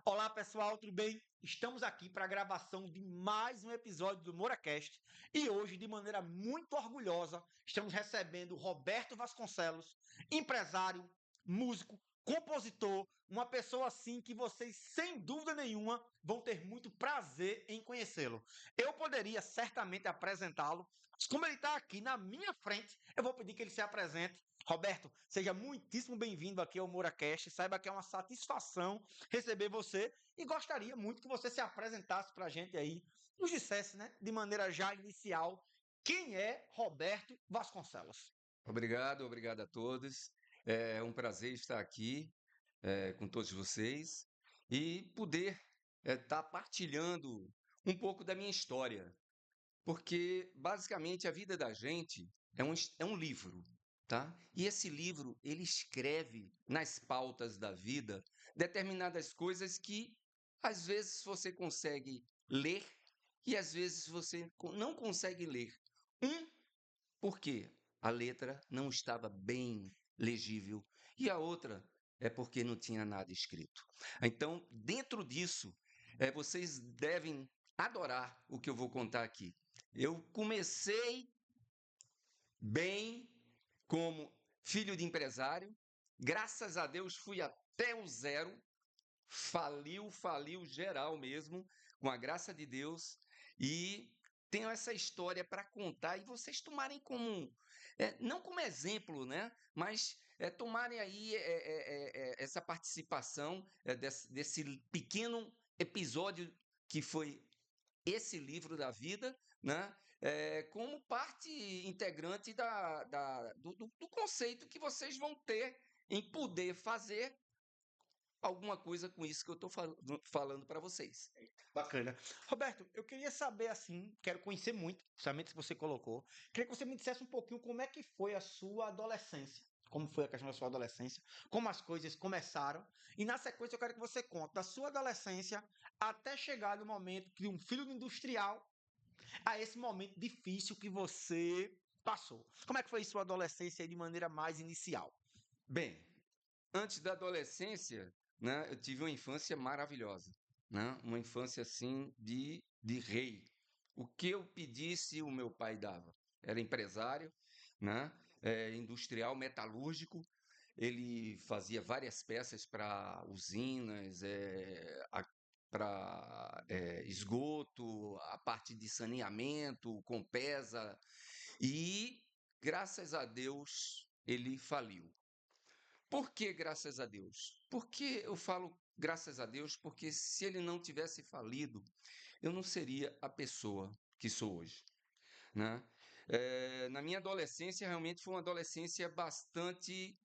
Olá pessoal, tudo bem? Estamos aqui para a gravação de mais um episódio do MoraCast e hoje, de maneira muito orgulhosa, estamos recebendo Roberto Vasconcelos, empresário, músico, compositor, uma pessoa assim que vocês, sem dúvida nenhuma, vão ter muito prazer em conhecê-lo. Eu poderia certamente apresentá-lo, mas como ele está aqui na minha frente, eu vou pedir que ele se apresente. Roberto, seja muitíssimo bem-vindo aqui ao MoraCast. Saiba que é uma satisfação receber você e gostaria muito que você se apresentasse para a gente aí, nos dissesse, né, de maneira já inicial, quem é Roberto Vasconcelos. Obrigado a todos. É um prazer estar aqui com todos vocês e poder estar partilhando um pouco da minha história, porque basicamente a vida da gente é um livro, tá? E esse livro ele escreve nas pautas da vida determinadas coisas que às vezes você consegue ler e às vezes você não consegue ler. Porque a letra não estava bem legível e a outra é porque não tinha nada escrito. Então, dentro disso, vocês devem adorar o que eu vou contar aqui. Eu comecei bem como filho de empresário, graças a Deus fui até o zero, faliu geral mesmo, com a graça de Deus, e tenho essa história para contar e vocês tomarem como, não como exemplo, né? Mas tomarem aí essa participação desse pequeno episódio que foi esse livro da vida, né? Como parte integrante do conceito que vocês vão ter em poder fazer alguma coisa com isso que eu estou falando para vocês. Bacana. Roberto, eu queria saber assim, quero conhecer muito, principalmente que você colocou. Queria que você me dissesse um pouquinho como é que foi a sua adolescência. Como foi a questão da sua adolescência, como as coisas começaram. E na sequência eu quero que você conte da sua adolescência até chegar no momento de um filho industrial a esse momento difícil que você passou. Como é que foi sua adolescência aí de maneira mais inicial? Bem, antes da adolescência, né, eu tive uma infância maravilhosa, né? Uma infância assim de rei. O que eu pedisse, o meu pai dava. Era empresário, né? Industrial metalúrgico. Ele fazia várias peças para usinas, para esgoto, a parte de saneamento, Compesa. E, graças a Deus, ele faliu. Por que graças a Deus? Porque eu falo graças a Deus, porque se ele não tivesse falido, eu não seria a pessoa que sou hoje, né? Na minha adolescência, realmente foi uma adolescência bastante,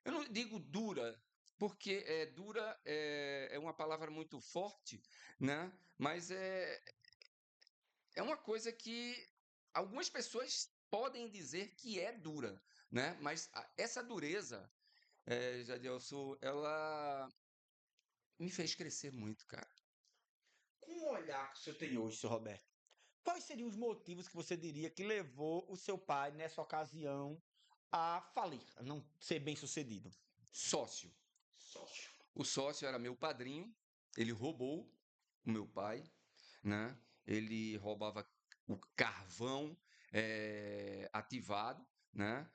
eu não digo dura, porque dura é uma palavra muito forte, né? Mas é uma coisa que algumas pessoas podem dizer que é dura, né? Mas essa dureza, Jadielson, ela me fez crescer muito, cara. Com o olhar que o senhor tem hoje, senhor Roberto, quais seriam os motivos que você diria que levou o seu pai, nessa ocasião, a falir, a não ser bem sucedido? Sócio. Sócio. O sócio era meu padrinho, ele roubou o meu pai, né? Ele roubava o carvão ativado, né?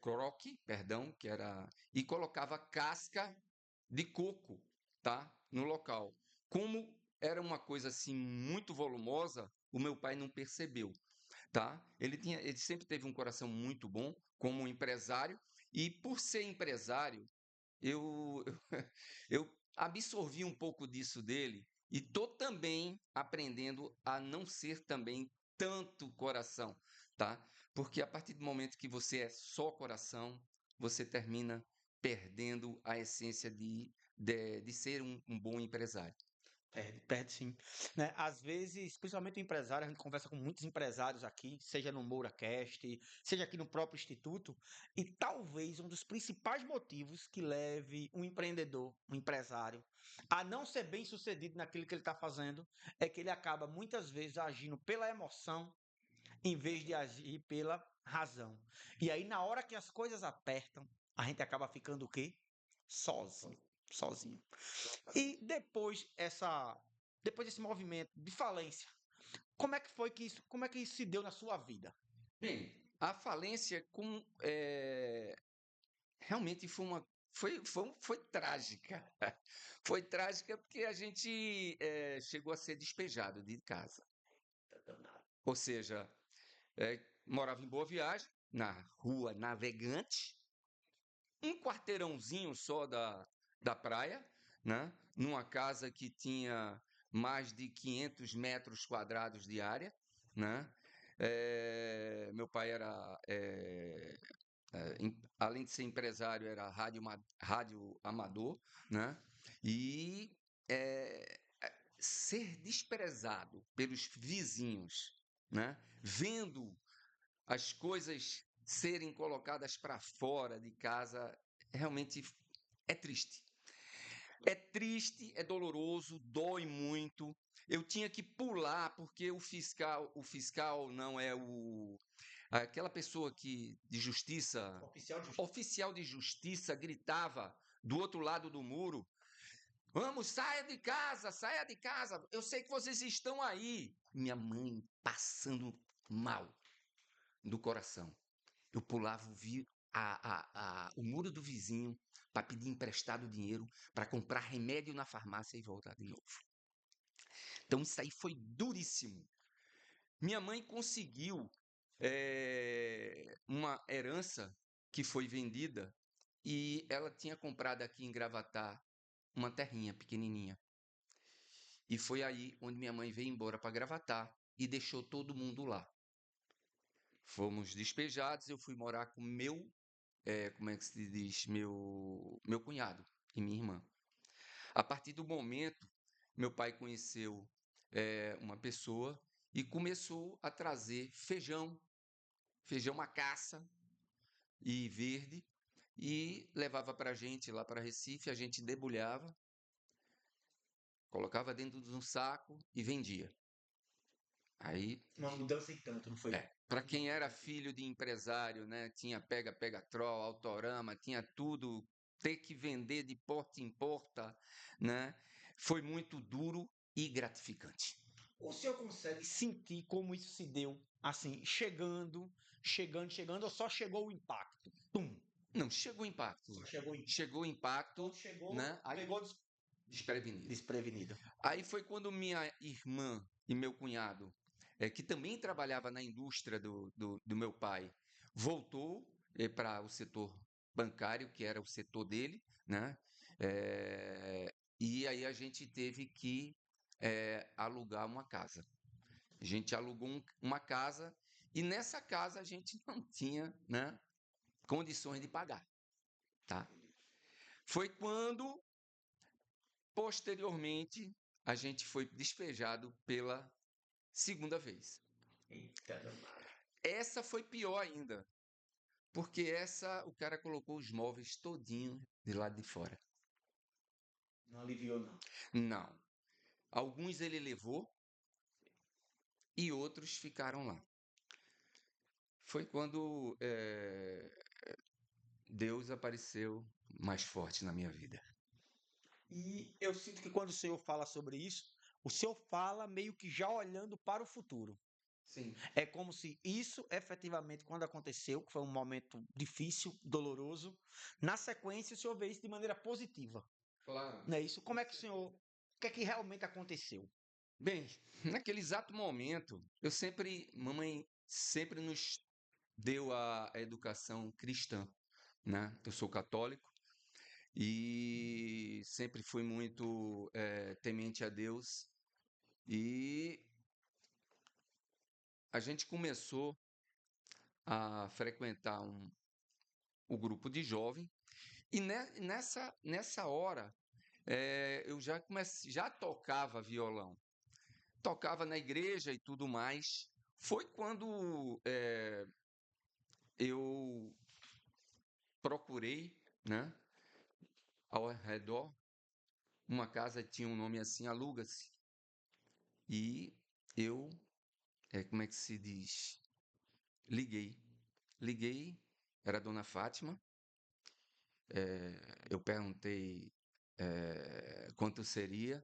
Croque, perdão, que era e colocava casca de coco, tá? No local. Como era uma coisa assim muito volumosa, o meu pai não percebeu, tá? Ele sempre teve um coração muito bom como empresário e por ser empresário, eu eu absorvi um pouco disso dele e tô também aprendendo a não ser também tanto coração, tá? Porque a partir do momento que você é só coração, você termina perdendo a essência de ser um bom empresário. Perde, perde sim. Né? Às vezes, principalmente o empresário, a gente conversa com muitos empresários aqui, seja no MouraCast, seja aqui no próprio Instituto, e talvez um dos principais motivos que leve um empreendedor, um empresário, a não ser bem sucedido naquilo que ele está fazendo, é que ele acaba muitas vezes agindo pela emoção, em vez de agir pela razão. E aí, na hora que as coisas apertam, a gente acaba ficando o quê? Sozinho. sozinho. E depois desse movimento de falência, como é que isso se deu na sua vida? Bem, a falência realmente foi trágica. Foi trágica porque a gente chegou a ser despejado de casa. Ou seja, morava em Boa Viagem, na Rua Navegante, um quarteirãozinho só da praia, né? Numa casa que tinha mais de 500 metros quadrados de área, né? Meu pai era, além de ser empresário, era rádio amador, né? E ser desprezado pelos vizinhos, né? Vendo as coisas serem colocadas para fora de casa, realmente é triste. É triste, é doloroso, dói muito. Eu tinha que pular porque o fiscal não é aquela pessoa que de justiça, oficial de justiça gritava do outro lado do muro: "Vamos, saia de casa, saia de casa. Eu sei que vocês estão aí." Minha mãe passando mal do coração. Eu pulava o muro do vizinho para pedir emprestado dinheiro para comprar remédio na farmácia e voltar de novo. Então isso aí foi duríssimo. Minha mãe conseguiu uma herança que foi vendida e ela tinha comprado aqui em Gravatá uma terrinha pequenininha. E foi aí onde minha mãe veio embora para Gravatá e deixou todo mundo lá. Fomos despejados, eu fui morar com como é que se diz, meu cunhado e minha irmã. A partir do momento, meu pai conheceu uma pessoa e começou a trazer feijão macaça e verde, e levava para a gente lá para Recife, a gente debulhava, colocava dentro de um saco e vendia. Aí, Uma mudança em tanto, não foi? para quem era filho de empresário, né, tinha pega-pega-trol, Autorama, tinha tudo, ter que vender de porta em porta, né, foi muito duro e gratificante. O senhor consegue sentir como isso se deu, assim, chegando, ou só chegou o impacto? Tum! Não, chegou o impacto. Só chegou o impacto. Chegou o impacto, Quando chegou, né? Aí, pegou desprevenido. desprevenido. Aí foi quando minha irmã e meu cunhado, que também trabalhava na indústria do meu pai, voltou para o setor bancário, que era o setor dele, né? E aí a gente teve que alugar uma casa. A gente alugou uma casa e nessa casa a gente não tinha, né, condições de pagar, tá? Foi quando, posteriormente, a gente foi despejado pela segunda vez. Eita, danado. Essa foi pior ainda, porque essa o cara colocou os móveis todinho de lado de fora. Não aliviou, não. Não. Alguns ele levou e outros ficaram lá. Foi quando Deus apareceu mais forte na minha vida. E eu sinto que quando o senhor fala sobre isso, o senhor fala meio que já olhando para o futuro. Sim. É como se isso, efetivamente, quando aconteceu, que foi um momento difícil, doloroso, na sequência o senhor vê isso de maneira positiva. Claro. Não é isso? Como é que o senhor. O que é que realmente aconteceu? Bem, naquele exato momento, mamãe sempre nos deu a educação cristã, né? Eu sou católico e sempre fui muito temente a Deus, e a gente começou a frequentar o grupo de jovem e nessa hora eu já tocava violão, tocava na igreja e tudo mais. Foi quando eu procurei, né, ao redor, uma casa tinha um nome assim, aluga-se. E eu, como é que se diz? Liguei, era a dona Fátima. Eu perguntei quanto seria.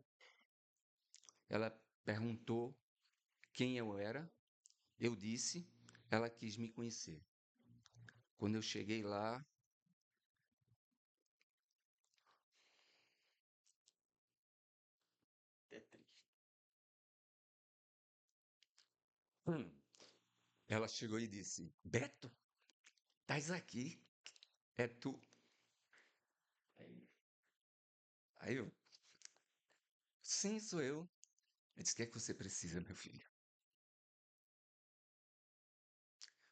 Ela perguntou quem eu era, eu disse, ela quis me conhecer. Quando eu cheguei lá, É triste. ela chegou e disse: Beto, estás aqui? É tu? Aí, Aí eu, sim, sou eu. Eu disse: o que é que você precisa, meu filho?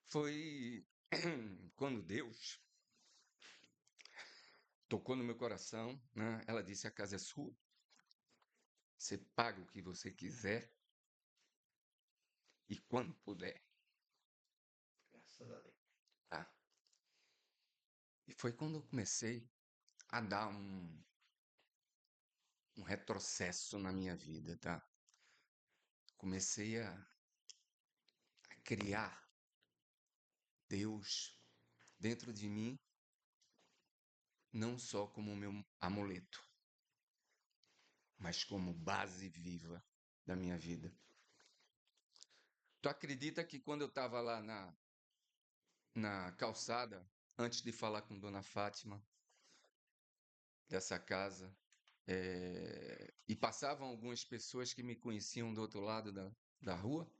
Foi quando Deus tocou no meu coração, né? Ela disse: a casa é sua, você paga o que você quiser e quando puder, graças a Deus. tá? E foi quando eu comecei a dar um retrocesso na minha vida, tá? Comecei a criar Deus dentro de mim, não só como meu amuleto, mas como base viva da minha vida. Tu acredita que quando eu estava lá na calçada, antes de falar com Dona Fátima, dessa casa, e passavam algumas pessoas que me conheciam do outro lado da rua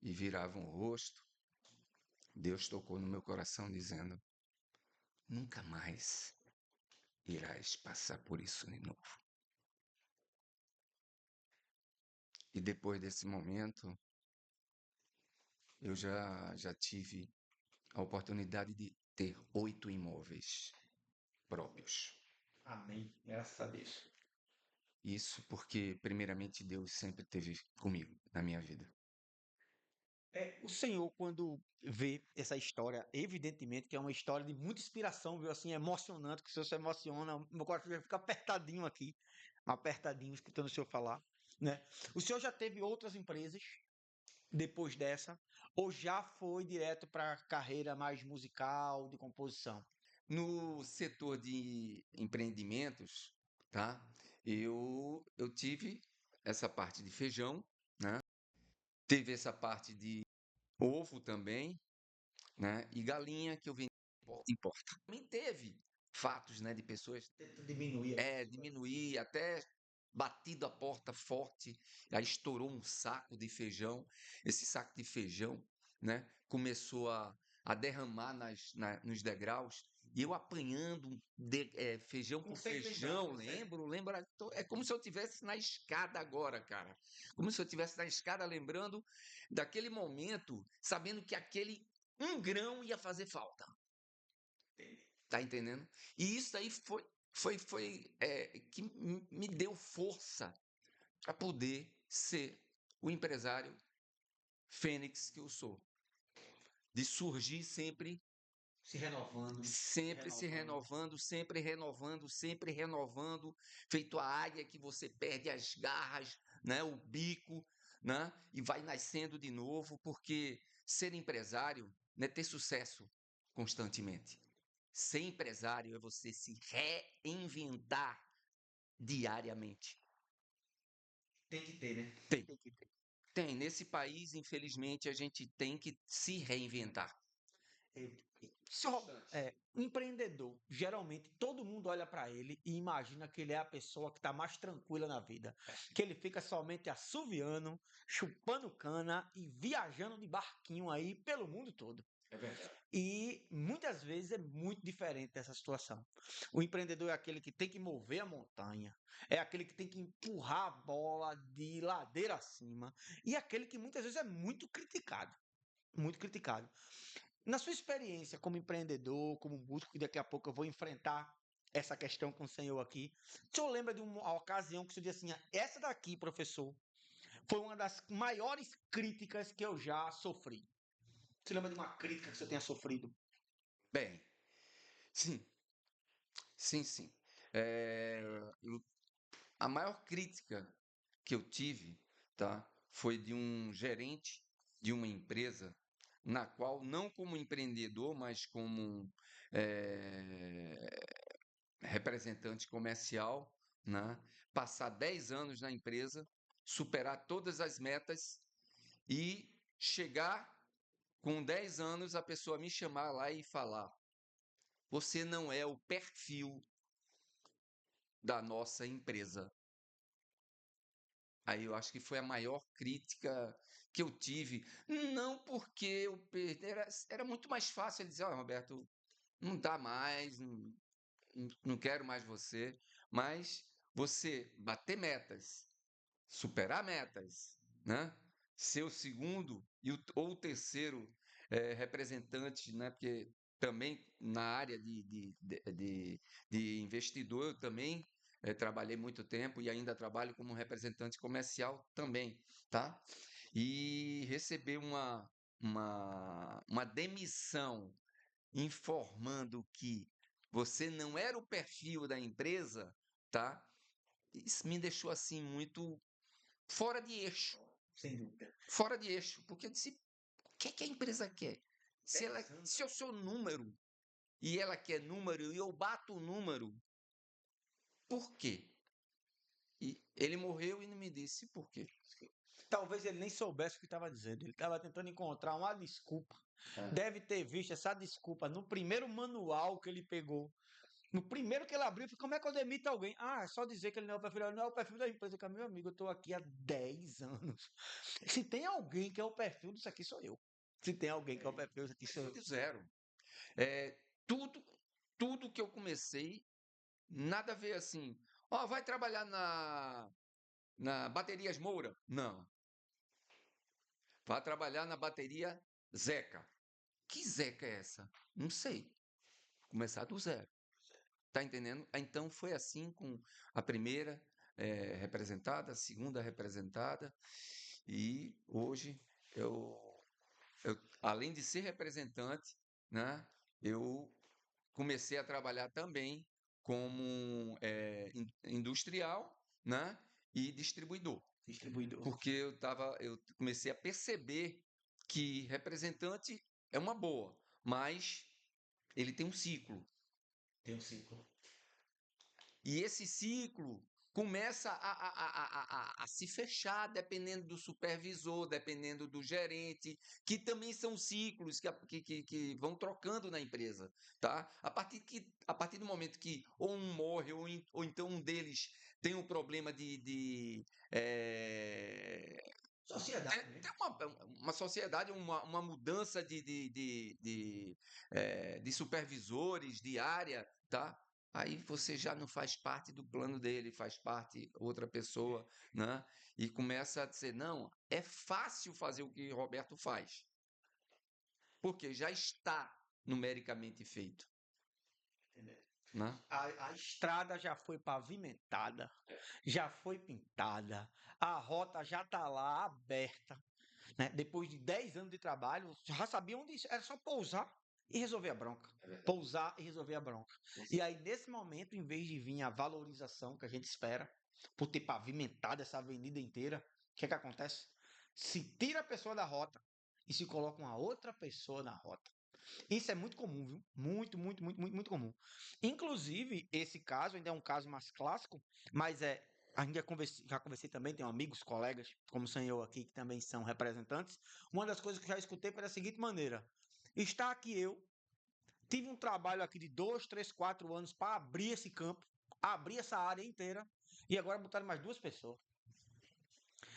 e viravam o rosto, Deus tocou no meu coração dizendo: nunca mais irás passar por isso de novo. E depois desse momento, eu já tive a oportunidade de ter 8 imóveis próprios. Amém. Graças a Deus. Isso porque, primeiramente, Deus sempre esteve comigo na minha vida. O Senhor, quando vê essa história, evidentemente que é uma história de muita inspiração, viu? Assim, emocionante, que o Senhor se emociona, meu coração já fica apertadinho aqui, apertadinho, escutando o Senhor falar, né? O Senhor já teve outras empresas depois dessa, ou já foi direto para a carreira mais musical, de composição? No setor de empreendimentos, tá? Eu tive essa parte de feijão, né? Teve essa parte de ovo também, né? E galinha que eu vendi de porta em porta. Também teve fatos, né, de pessoas Tenta diminuir aí. diminuir, até batido a porta forte, aí estourou um saco de feijão. Esse saco de feijão, né, começou a derramar nos degraus. E eu apanhando feijão por Consegue lembrar, feijão, consegue? lembro. É como se eu estivesse na escada agora, cara. Como se eu estivesse na escada lembrando daquele momento, sabendo que aquele um grão ia fazer falta. Tá entendendo? E isso aí foi que me deu força para poder ser o empresário fênix que eu sou. De surgir sempre, Se renovando, se sempre se renovando. renovando, sempre renovando, sempre renovando, feito a águia que você perde as garras, né, o bico, né, e vai nascendo de novo, porque ser empresário não é ter sucesso constantemente. Ser empresário é você se reinventar diariamente. Tem que ter, né? Tem, Tem que ter. tem. Nesse país, infelizmente, a gente tem que se reinventar. É, Senhor, um empreendedor, geralmente todo mundo olha para ele e imagina que ele é a pessoa que está mais tranquila na vida, que ele fica somente assoviando, chupando cana e viajando de barquinho aí pelo mundo todo. É verdade. E muitas vezes é muito diferente dessa situação. O empreendedor é aquele que tem que mover a montanha, é aquele que tem que empurrar a bola de ladeira acima, e é aquele que muitas vezes é muito criticado. Muito criticado. Na sua experiência como empreendedor, como músico, que daqui a pouco eu vou enfrentar essa questão com o senhor aqui, o senhor lembra de uma ocasião que o senhor disse assim: essa daqui, professor, foi uma das maiores críticas que eu já sofri? Você lembra de uma crítica que você tenha sofrido? Bem, sim, sim. É, a maior crítica que eu tive, tá, foi de um gerente de uma empresa na qual, não como empreendedor, mas como representante comercial, né? Passar 10 anos na empresa, superar todas as metas e chegar com 10 anos a pessoa me chamar lá e falar: você não é o perfil da nossa empresa. Aí eu acho que foi a maior crítica que eu tive. Não porque eu perdi, era muito mais fácil ele dizer: ó, Roberto, não dá mais, não quero mais você. Mas você bater metas, superar metas, né? Ser o segundo ou o terceiro representante, né? Porque também na área de investidor eu também trabalhei muito tempo e ainda trabalho como representante comercial também, tá? E receber uma demissão informando que você não era o perfil da empresa, tá? Isso me deixou assim muito fora de eixo. Sem dúvida. Fora de eixo. Porque eu disse: o que é que a empresa quer? Se eu sou número e ela quer número e eu bato o número, por quê? E ele morreu e não me disse por quê. Talvez ele nem soubesse o que estava dizendo. Ele estava tentando encontrar uma desculpa. Deve ter visto essa desculpa no primeiro manual que ele pegou. No primeiro que ele abriu, como é que eu demito alguém? Ah, é só dizer que ele não é o perfil, não é o perfil da empresa, que é meu amigo, eu estou aqui há 10 anos. Se tem alguém que é o perfil disso aqui, sou eu. Se tem alguém que é o perfil disso aqui, sou eu. Zero. É, tudo, tudo que eu comecei, nada a ver assim. Ó, vai trabalhar na Baterias Moura? Não. Vai trabalhar na bateria Zeca. Que Zeca é essa? Não sei. Começar do zero. Tá entendendo? Então foi assim com a primeira representada, a segunda representada, e hoje eu, além de ser representante, né, eu comecei a trabalhar também como industrial, né, e distribuidor. Distribuidor. Porque eu comecei a perceber que representante é uma boa, mas ele tem um ciclo. Tem um ciclo. E esse ciclo começa a se fechar dependendo do supervisor, dependendo do gerente, que também são ciclos que vão trocando na empresa, tá? A partir do momento que ou um morre ou então um deles tem um problema Sociedade, né? tem uma sociedade, uma mudança de supervisores, de área, tá? Aí você já não faz parte do plano dele, faz parte outra pessoa, né? E começa a dizer: não, é fácil fazer o que Roberto faz, porque já está numericamente feito, Entendeu? né? A estrada já foi pavimentada, já foi pintada, a rota já está lá aberta, né? Depois de 10 anos de trabalho, já sabia onde era só pousar e resolver a bronca. Pousar e resolver a bronca. E aí, nesse momento, em vez de vir a valorização que a gente espera, por ter pavimentado essa avenida inteira, o que é que acontece? Se tira a pessoa da rota e se coloca uma outra pessoa na rota. Isso é muito comum, viu? Muito, muito, muito, muito, muito comum. Inclusive, esse caso ainda é um caso mais clássico, mas ainda já conversei também, tenho amigos, colegas, como sou eu aqui, que também são representantes. Uma das coisas que eu já escutei foi da seguinte maneira: está aqui eu, tive um trabalho aqui de 2, 3, 4 anos para abrir esse campo, abrir essa área inteira, e agora botaram mais duas pessoas.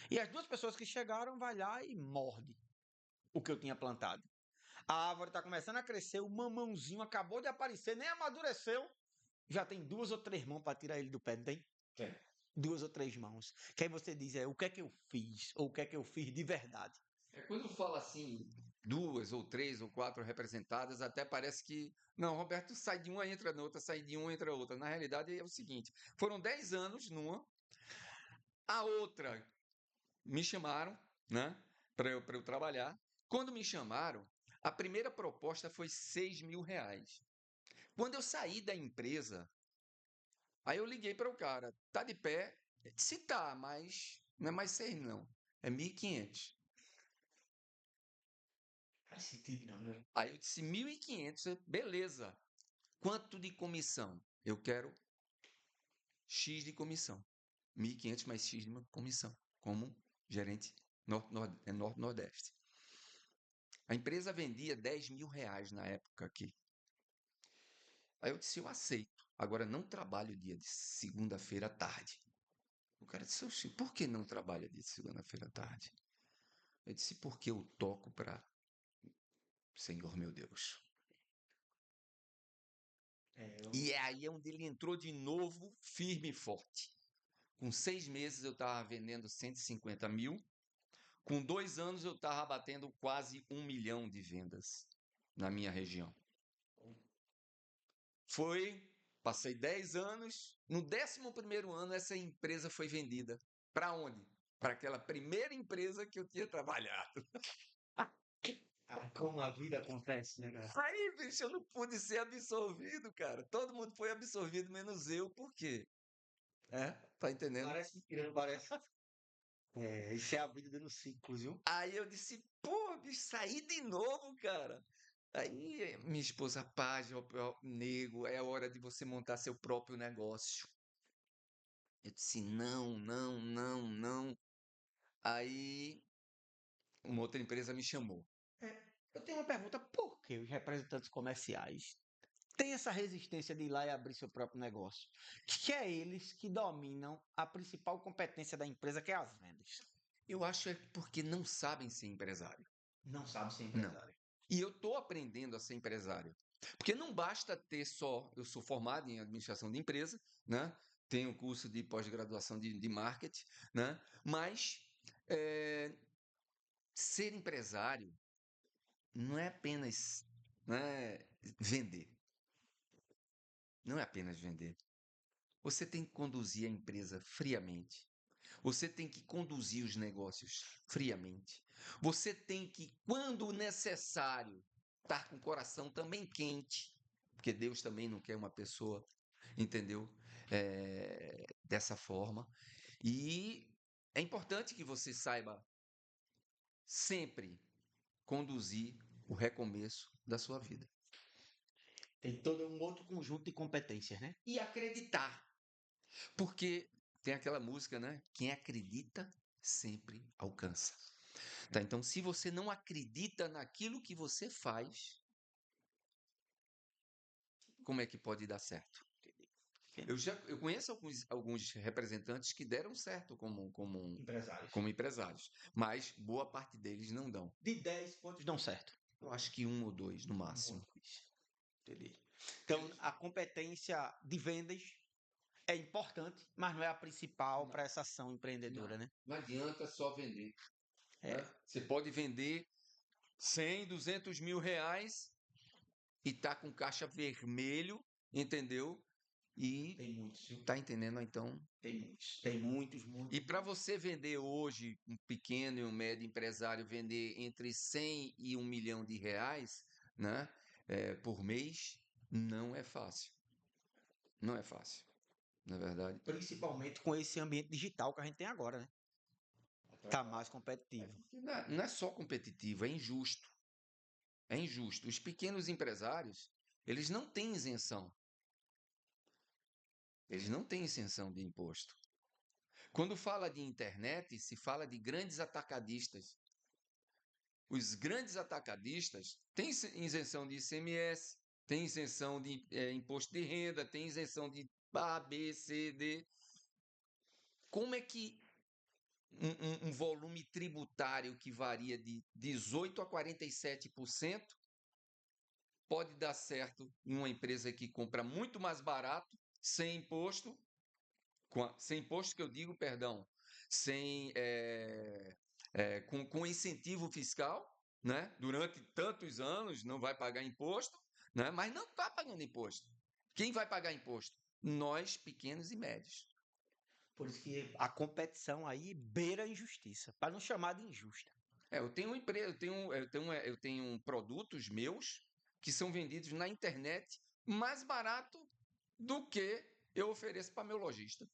E as duas pessoas que chegaram, vai lá e morde o que eu tinha plantado. A árvore está começando a crescer, o mamãozinho acabou de aparecer, nem amadureceu. Já tem 2 ou 3 mãos para tirar ele do pé, não tem? Tem. 2 ou 3 mãos. Que aí você diz, o que é que eu fiz? Ou o que é que eu fiz de verdade? Quando fala assim, 2 ou 3 ou 4 representadas, até parece que, não, Roberto sai de uma, entra na outra, sai de uma, entra na outra. Na realidade é o seguinte: foram 10 anos numa, a outra me chamaram, né, para eu trabalhar. Quando me chamaram, a primeira proposta foi R$ 6.000. Quando eu saí da empresa, aí eu liguei para o cara: tá de pé? Ele disse: tá, mas não é mais 6 não, é 1.500. Faz sentido, não, né? Aí eu disse: 1.500, beleza. Quanto de comissão? eu quero X de comissão. 1.500 mais X de comissão, como gerente Norte-Nordeste. A empresa vendia R$ 10.000 na época aqui. Aí eu disse, eu aceito. Agora, não trabalho dia de segunda-feira à tarde. O cara disse, "Oxi, por que não trabalha dia de segunda-feira à tarde?" Eu disse, porque eu toco para Senhor meu Deus. E é aí onde ele entrou de novo, firme e forte. Com 6 meses eu estava vendendo 150 mil. Com 2 anos eu estava batendo quase 1 milhão de vendas na minha região. Passei 10 anos. No 11º ano essa empresa foi vendida. Para onde? Para aquela primeira empresa que eu tinha trabalhado. Como a vida acontece, né, cara? Aí, bicho, eu não pude ser absorvido, cara. Todo mundo foi absorvido, menos eu. Por quê? Tá entendendo? Parece que não parece. Isso é a vida dando ciclos, viu? Aí eu disse, pô, bicho, saí de novo, cara. Aí minha esposa, paz, nego, é a hora de você montar seu próprio negócio. Eu disse, não, não, não, não. Aí uma outra empresa me chamou. Eu tenho uma pergunta: por que os representantes comerciais têm essa resistência de ir lá e abrir seu próprio negócio? Que é eles que dominam a principal competência da empresa, que é as vendas. Eu acho é porque não sabem ser empresário. Não sabe ser Não. empresário. E eu estou aprendendo a ser empresário. Porque não basta ter só. Eu sou formado em administração de empresa, né? Tenho curso de pós-graduação de marketing, né? Mas ser empresário não é apenas vender. Não é apenas vender. Você tem que conduzir a empresa friamente. Você tem que conduzir os negócios friamente. Você tem que, quando necessário, estar com o coração também quente, porque Deus também não quer uma pessoa, entendeu? Dessa forma. E é importante que você saiba sempre conduzir o recomeço da sua vida. Tem todo um outro conjunto de competências, né? E acreditar. Porque tem aquela música, né? Quem acredita sempre alcança. Tá? Então, se você não acredita naquilo que você faz, como é que pode dar certo? Eu conheço alguns representantes que deram certo Empresários. como empresários, mas boa parte deles não dão. De 10, quantos dão certo? Eu acho que 1 ou 2 no máximo. Entendi. Então, a competência de vendas é importante, mas não é a principal para essa ação empreendedora, né? Não adianta só vender. É. Você pode vender 100, 200 mil reais e tá com caixa vermelho, entendeu? E Tem muitos, viu? tá entendendo então? Tem muitos. Tem muitos, E para você vender hoje, um pequeno e um médio empresário vender entre 100 e 1 milhão de reais, né, por mês, não é fácil. Não é fácil, não é verdade? Principalmente com esse ambiente digital que a gente tem agora, né? Tá mais competitivo. Não é só competitivo, é injusto. É injusto. Os pequenos empresários, eles não têm isenção. Eles não têm isenção de imposto. Quando fala de internet, se fala de grandes atacadistas. Os grandes atacadistas têm isenção de ICMS, têm isenção de imposto de renda, têm isenção de A, B, C, D. Como é que um volume tributário que varia de 18% a 47% pode dar certo em uma empresa que compra muito mais barato, sem imposto, sem imposto que eu digo, perdão, sem com incentivo fiscal, né? Durante tantos anos não vai pagar imposto, né? Mas não está pagando imposto. Quem vai pagar imposto? Nós, pequenos e médios. Por isso que a competição aí beira a injustiça, para não chamar de injusta. Eu tenho uma empresa, eu tenho produtos meus que são vendidos na internet mais barato do que eu ofereço para meu lojista.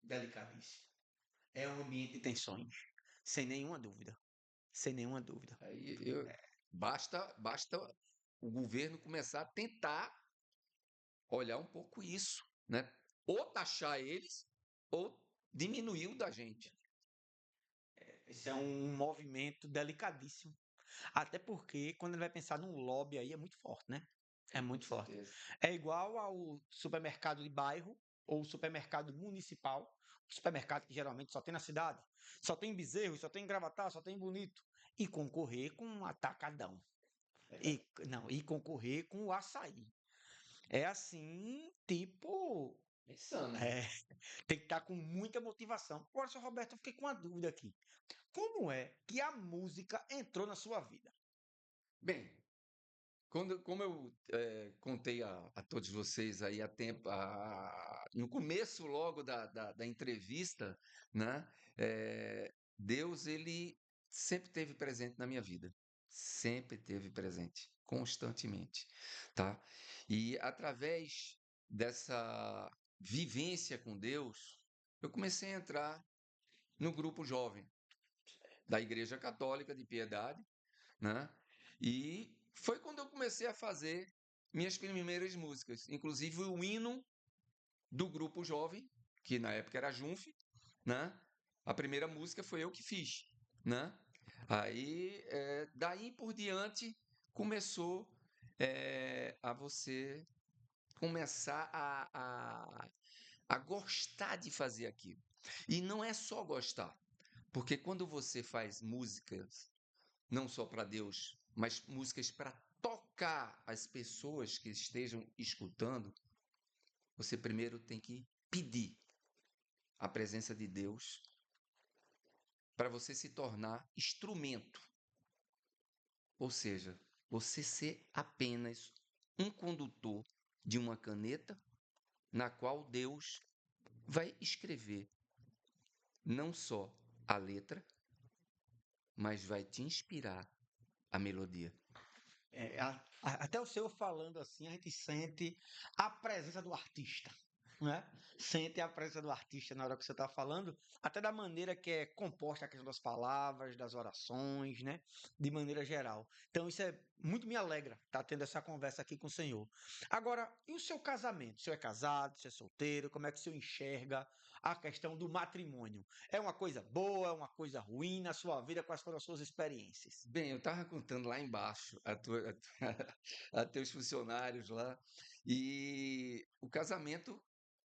Delicadíssimo. É um ambiente de tensões, sem nenhuma dúvida. Sem nenhuma dúvida. Basta o governo começar a tentar olhar um pouco isso, né? Ou taxar eles, ou diminuir o da gente. Esse é um movimento delicadíssimo. Até porque, quando ele vai pensar num lobby aí, é muito forte, né? É Com muito forte. certeza. É igual ao supermercado de bairro ou supermercado municipal. O supermercado que geralmente só tem na cidade. Só tem em Bezerro, só tem em Gravatar, só tem em Bonito. E concorrer com um atacadão. E concorrer com o açaí. É assim, tipo. É insano. É, tem que estar com muita motivação. Agora, senhor Roberto, eu fiquei com uma dúvida aqui. Como é que a música entrou na sua vida? Bem, como eu contei a todos vocês aí no começo logo da entrevista, né? Deus, ele sempre teve presente na minha vida. Sempre teve presente, constantemente, tá? E através dessa vivência com Deus, eu comecei a entrar no grupo jovem da Igreja Católica de Piedade, né? E foi quando eu comecei a fazer minhas primeiras músicas, inclusive o hino do grupo jovem, que na época era Junf, né? A primeira música foi eu que fiz, né? Aí, daí por diante, começou a você começar a gostar de fazer aquilo. E não é só gostar, porque quando você faz músicas não só para Deus, mas músicas para tocar as pessoas que estejam escutando, você primeiro tem que pedir a presença de Deus para você se tornar instrumento. Ou seja, você ser apenas um condutor de uma caneta na qual Deus vai escrever não só a letra, mas vai te inspirar a melodia. Até o senhor falando assim, a gente sente a presença do artista, né? Sente a presença do artista na hora que você está falando, até da maneira que é composta a questão das palavras, das orações, né? De maneira geral. Então, isso é muito me alegra estar tendo essa conversa aqui com o senhor. Agora, e o seu casamento? O senhor é casado, o senhor é solteiro? Como é que o senhor enxerga a questão do matrimônio? É uma coisa boa, é uma coisa ruim na sua vida? Quais foram as suas experiências? Bem, eu estava contando lá embaixo a teus funcionários lá, e o casamento,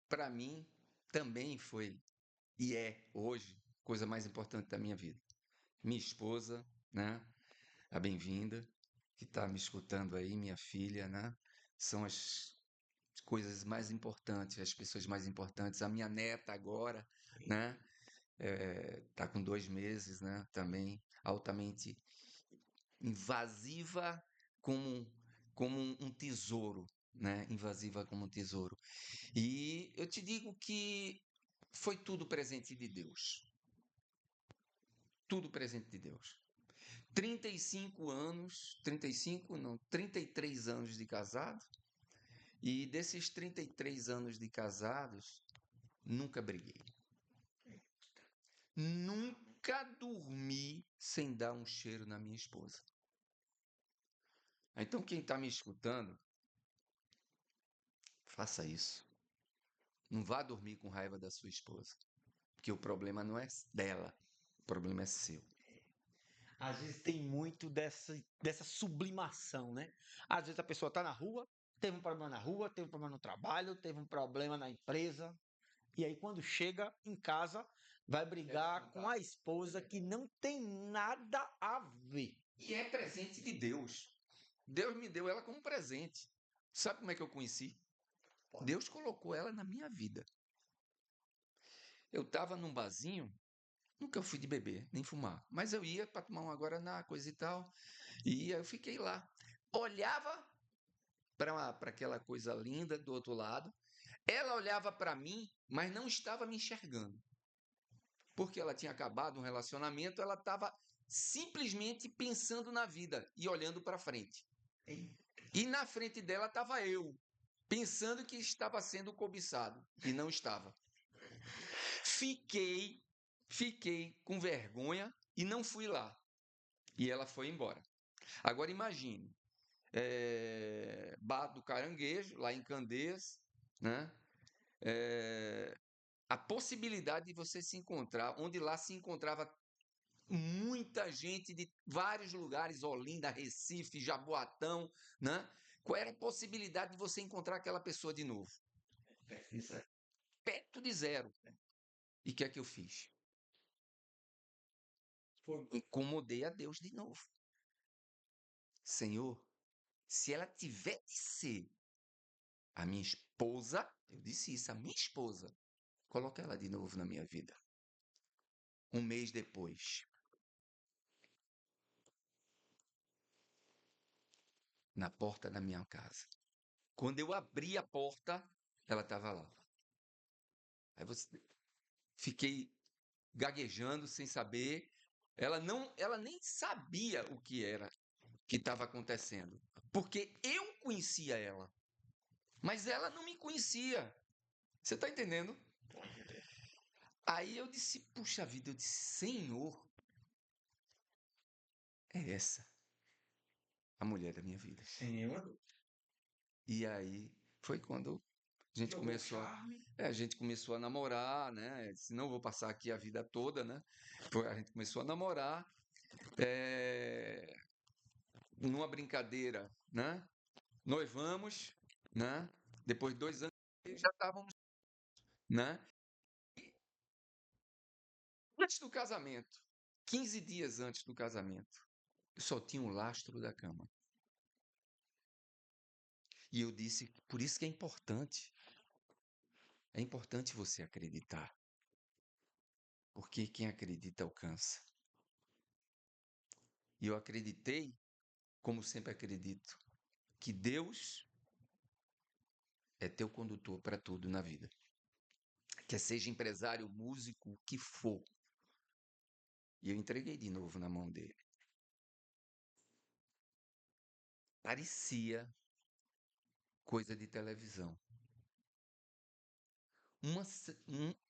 para mim, também foi, e é hoje, coisa mais importante da minha vida. Minha esposa, né? A bem-vinda, que está me escutando aí, minha filha, né? São as coisas mais importantes, as pessoas mais importantes. A minha neta agora, né? Tá com 2 meses, né? Também altamente invasiva como um tesouro, né? Invasiva como um tesouro. E eu te digo que foi tudo presente de Deus. Tudo presente de Deus. 35 anos, 35 não, 33 anos de casado, e desses 33 anos de casados, nunca briguei. Nunca dormi sem dar um cheiro na minha esposa. Então, quem está me escutando, faça isso. Não vá dormir com raiva da sua esposa, porque o problema não é dela, o problema é seu. Às vezes tem muito dessa sublimação, né? Às vezes a pessoa está na rua, teve um problema na rua, teve um problema no trabalho, teve um problema na empresa, e aí quando chega em casa, vai brigar com a esposa que não tem nada a ver. E é presente de Deus. Deus me deu ela como presente. Sabe como é que eu conheci? Deus colocou ela na minha vida. Eu estava num barzinho, nunca fui de beber, nem fumar, mas eu ia para tomar uma guaraná, coisa e tal, e eu fiquei lá. Olhava para aquela coisa linda do outro lado, ela olhava para mim, mas não estava me enxergando. Porque ela tinha acabado um relacionamento, ela estava simplesmente pensando na vida e olhando para frente. E na frente dela estava eu, pensando que estava sendo cobiçado, e não estava. Fiquei com vergonha e não fui lá. E ela foi embora. Agora imagine, Bar do Caranguejo, lá em Candeias, né? A possibilidade de você se encontrar, onde lá se encontrava muita gente de vários lugares, Olinda, Recife, Jaboatão, né? Qual era a possibilidade de você encontrar aquela pessoa de novo? Perto de zero. E o que é que eu fiz? Incomodei a Deus de novo. Senhor, se ela tiver que ser a minha esposa, eu disse isso, a minha esposa, coloca ela de novo na minha vida. Um mês depois, na porta da minha casa. Quando eu abri a porta, ela estava lá. Aí fiquei gaguejando sem saber. Ela nem sabia o que era que estava acontecendo, porque eu conhecia ela, mas ela não me conhecia. Você está entendendo? Aí eu disse, puxa vida, eu disse, Senhor, é essa a mulher da minha vida. Senhor. E aí foi quando a gente começou a namorar, né? Disse, não vou passar aqui a vida toda, né? A gente começou a namorar, numa brincadeira, né? Noivamos, né? Depois de 2 anos já estávamos, né? Antes do casamento, 15 dias antes do casamento, eu só tinha um lastro da cama. E eu disse, por isso que é importante. É importante você acreditar. Porque quem acredita alcança. E eu acreditei, como sempre acredito, que Deus é teu condutor para tudo na vida. Quer seja empresário, músico, o que for. E eu entreguei de novo na mão dele. Parecia coisa de televisão.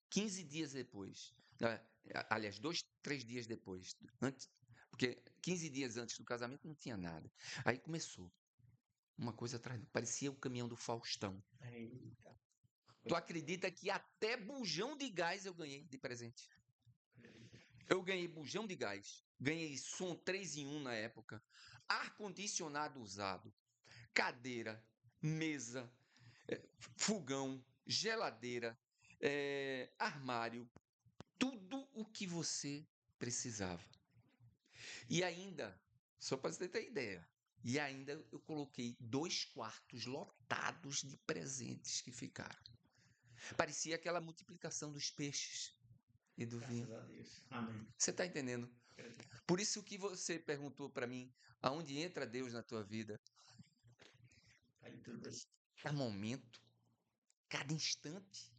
15 dias depois, aliás, 2, 3 dias depois, porque 15 dias antes do casamento não tinha nada. Aí começou. Uma coisa atrás, parecia o caminhão do Faustão. Eita. Tu acredita que até bujão de gás eu ganhei de presente? Eu ganhei bujão de gás, ganhei som 3 em 1 na época, ar-condicionado usado, cadeira, mesa, fogão, geladeira, armário, tudo o que você precisava. E ainda, só para você ter ideia, e ainda eu coloquei 2 quartos lotados de presentes que ficaram. Parecia aquela multiplicação dos peixes e do vinho. Graças a Deus. Amém. Você está entendendo? Por isso que você perguntou para mim, aonde entra Deus na tua vida? Aí tudo isso. Cada momento, cada instante,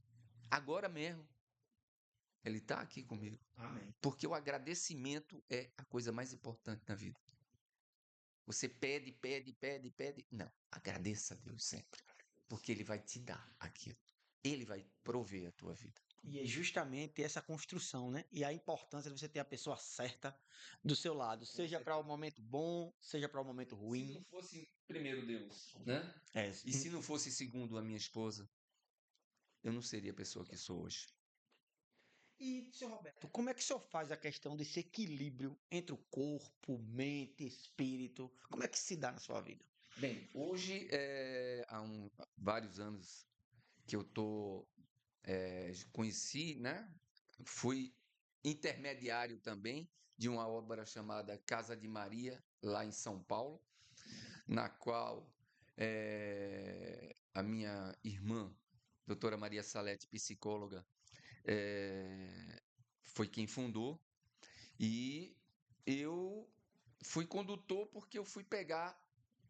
agora mesmo. Ele está aqui comigo. Amém. Porque o agradecimento é a coisa mais importante na vida. Você pede, pede, pede, pede. Não, agradeça a Deus sempre. Porque Ele vai te dar aquilo. Ele vai prover a tua vida. E é justamente essa construção, né? E a importância de você ter a pessoa certa do seu lado, seja para o momento bom, seja para o momento Se ruim. não fosse primeiro Deus, né? É, E se não fosse segundo a minha esposa, eu não seria a pessoa que sou hoje. E, senhor Roberto, como é que o senhor faz a questão desse equilíbrio entre o corpo, mente, espírito? Como é que se dá na sua vida? Bem, hoje, há vários anos que eu conheci, né? Fui intermediário também de uma obra chamada Casa de Maria, lá em São Paulo, na qual a minha irmã, doutora Maria Salete, psicóloga, foi quem fundou, e eu fui condutor porque eu fui pegar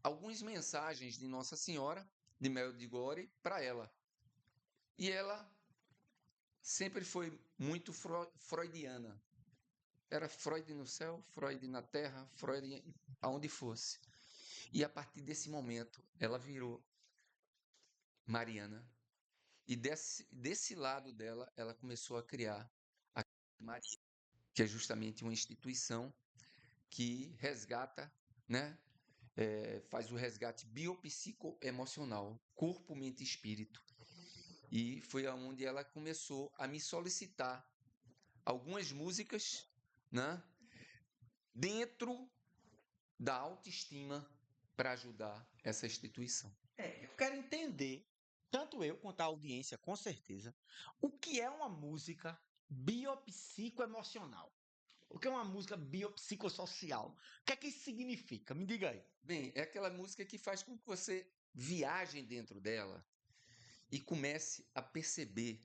algumas mensagens de Nossa Senhora de Mel de Gore para ela. E ela sempre foi muito freudiana. Era Freud no céu, Freud na terra, Freud aonde fosse. E a partir desse momento, ela virou Mariana. E desse lado dela, ela começou a criar a Maria, que é justamente uma instituição que resgata, né, faz o resgate biopsicoemocional, corpo, mente e espírito. E foi aonde ela começou a me solicitar algumas músicas, né, dentro da autoestima para ajudar essa instituição. Eu quero entender, tanto eu quanto a audiência, com certeza, o que é uma música biopsicoemocional. O que é uma música biopsicossocial? O que é que isso significa? Me diga aí. Bem, é aquela música que faz com que você viaje dentro dela e comece a perceber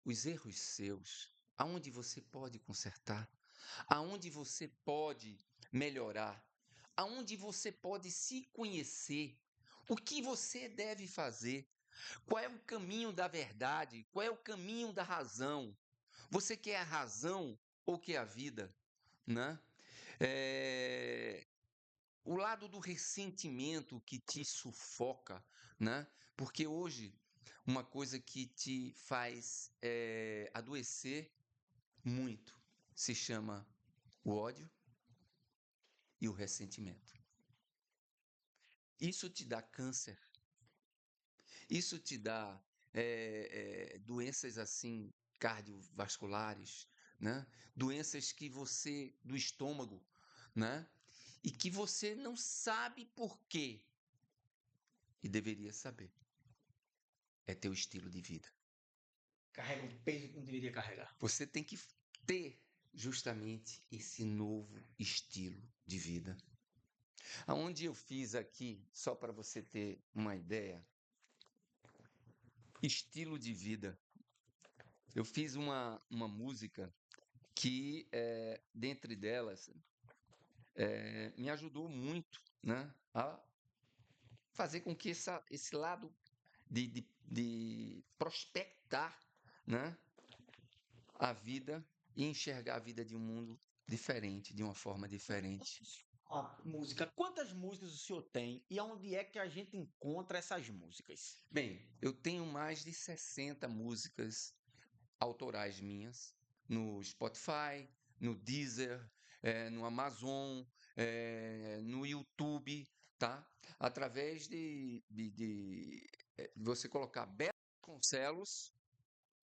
os erros seus, aonde você pode consertar, aonde você pode melhorar, aonde você pode se conhecer, o que você deve fazer, qual é o caminho da verdade, qual é o caminho da razão. Você quer a razão ou quer a vida, né? O lado do ressentimento que te sufoca, né? Porque hoje uma coisa que te faz adoecer muito se chama o ódio e o ressentimento. Isso te dá câncer, isso te dá doenças assim cardiovasculares, né? Doenças que você do estômago, né? E que você não sabe por quê e deveria saber. É teu estilo de vida. Carrega um peso que não deveria carregar. Você tem que ter justamente esse novo estilo de vida. Aonde eu fiz aqui, só para você ter uma ideia, estilo de vida. Eu fiz uma música que, dentre delas, me ajudou muito, né, a fazer com que esse lado de prospectar, né, a vida e enxergar a vida de um mundo diferente, de uma forma diferente. A música, quantas músicas o senhor tem e onde é que a gente encontra essas músicas? Bem, eu tenho mais de 60 músicas autorais minhas no Spotify, no Deezer, no Amazon, no YouTube, tá? Através de você colocar Beto Vasconcelos,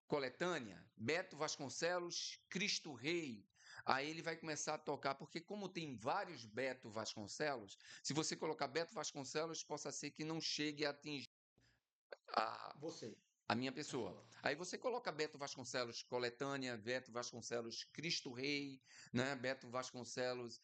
coletânea, Beto Vasconcelos, Cristo Rei. Aí ele vai começar a tocar, porque como tem vários Beto Vasconcelos, se você colocar Beto Vasconcelos, possa ser que não chegue a atingir a, Você. a minha pessoa. Aí você coloca Beto Vasconcelos coletânea, Beto Vasconcelos Cristo Rei, né? Beto Vasconcelos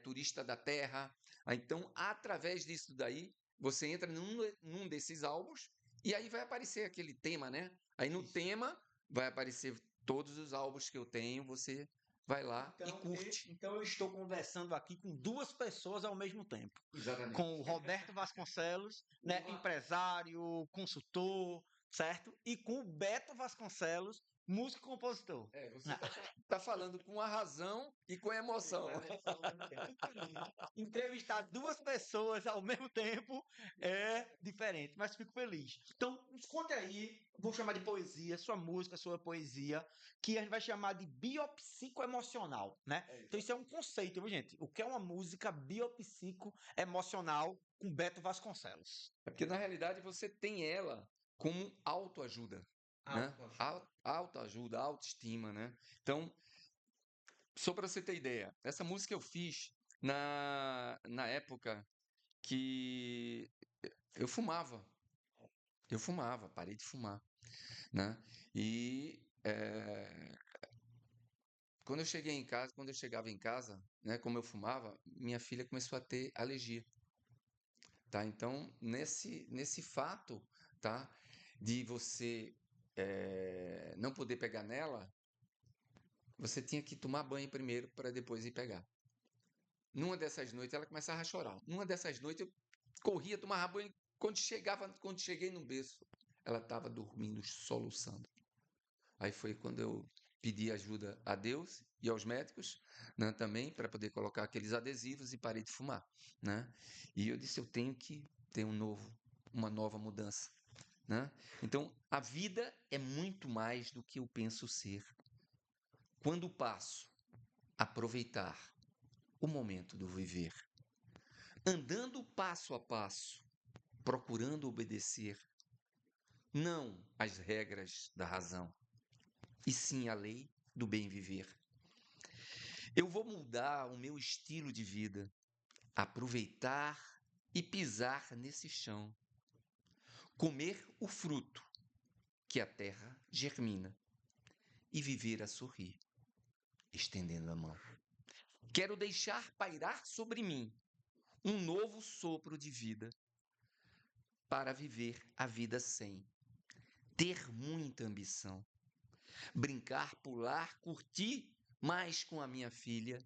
Turista da Terra. Então, através disso daí, você entra num desses álbuns e aí vai aparecer aquele tema, né? Aí no tema vai aparecer todos os álbuns que eu tenho, você vai lá e curte. Então eu estou conversando aqui com duas pessoas ao mesmo tempo. Exatamente. Com o Roberto Vasconcelos, né, empresário, consultor, certo? E com o Beto Vasconcelos, músico e compositor. Você tá falando com a razão e com a emoção. Entrevistar duas pessoas ao mesmo tempo é diferente, mas fico feliz. Então, nos conte aí, vou chamar de poesia, sua música, sua poesia, que a gente vai chamar de biopsicoemocional, né? Então, isso é um conceito, viu, gente? O que é uma música biopsicoemocional com Beto Vasconcelos? É porque, na realidade, você tem ela como autoajuda, né? Autoajuda, autoestima, né? Então, só para você ter ideia, essa música eu fiz na época que eu fumava. Eu fumava, parei de fumar, né? E quando eu chegava em casa, né, como eu fumava, minha filha começou a ter alergia. Tá? Então, nesse fato, tá, de você não poder pegar nela, você tinha que tomar banho primeiro para depois ir pegar. Numa dessas noites, ela começava a chorar. Numa dessas noites, eu corria, tomava banho. Quando cheguei no berço, ela estava dormindo, soluçando. Aí foi quando eu pedi ajuda a Deus e aos médicos, né, também, para poder colocar aqueles adesivos e parei de fumar, né? E eu disse, eu tenho que ter uma nova mudança, né? Então, a vida é muito mais do que eu penso ser. Quando passo a aproveitar o momento do viver, andando passo a passo, procurando obedecer, não às regras da razão, e sim à lei do bem viver. Eu vou mudar o meu estilo de vida, aproveitar e pisar nesse chão, comer o fruto que a terra germina e viver a sorrir, estendendo a mão. Quero deixar pairar sobre mim um novo sopro de vida para viver a vida sem ter muita ambição, brincar, pular, curtir mais com a minha filha,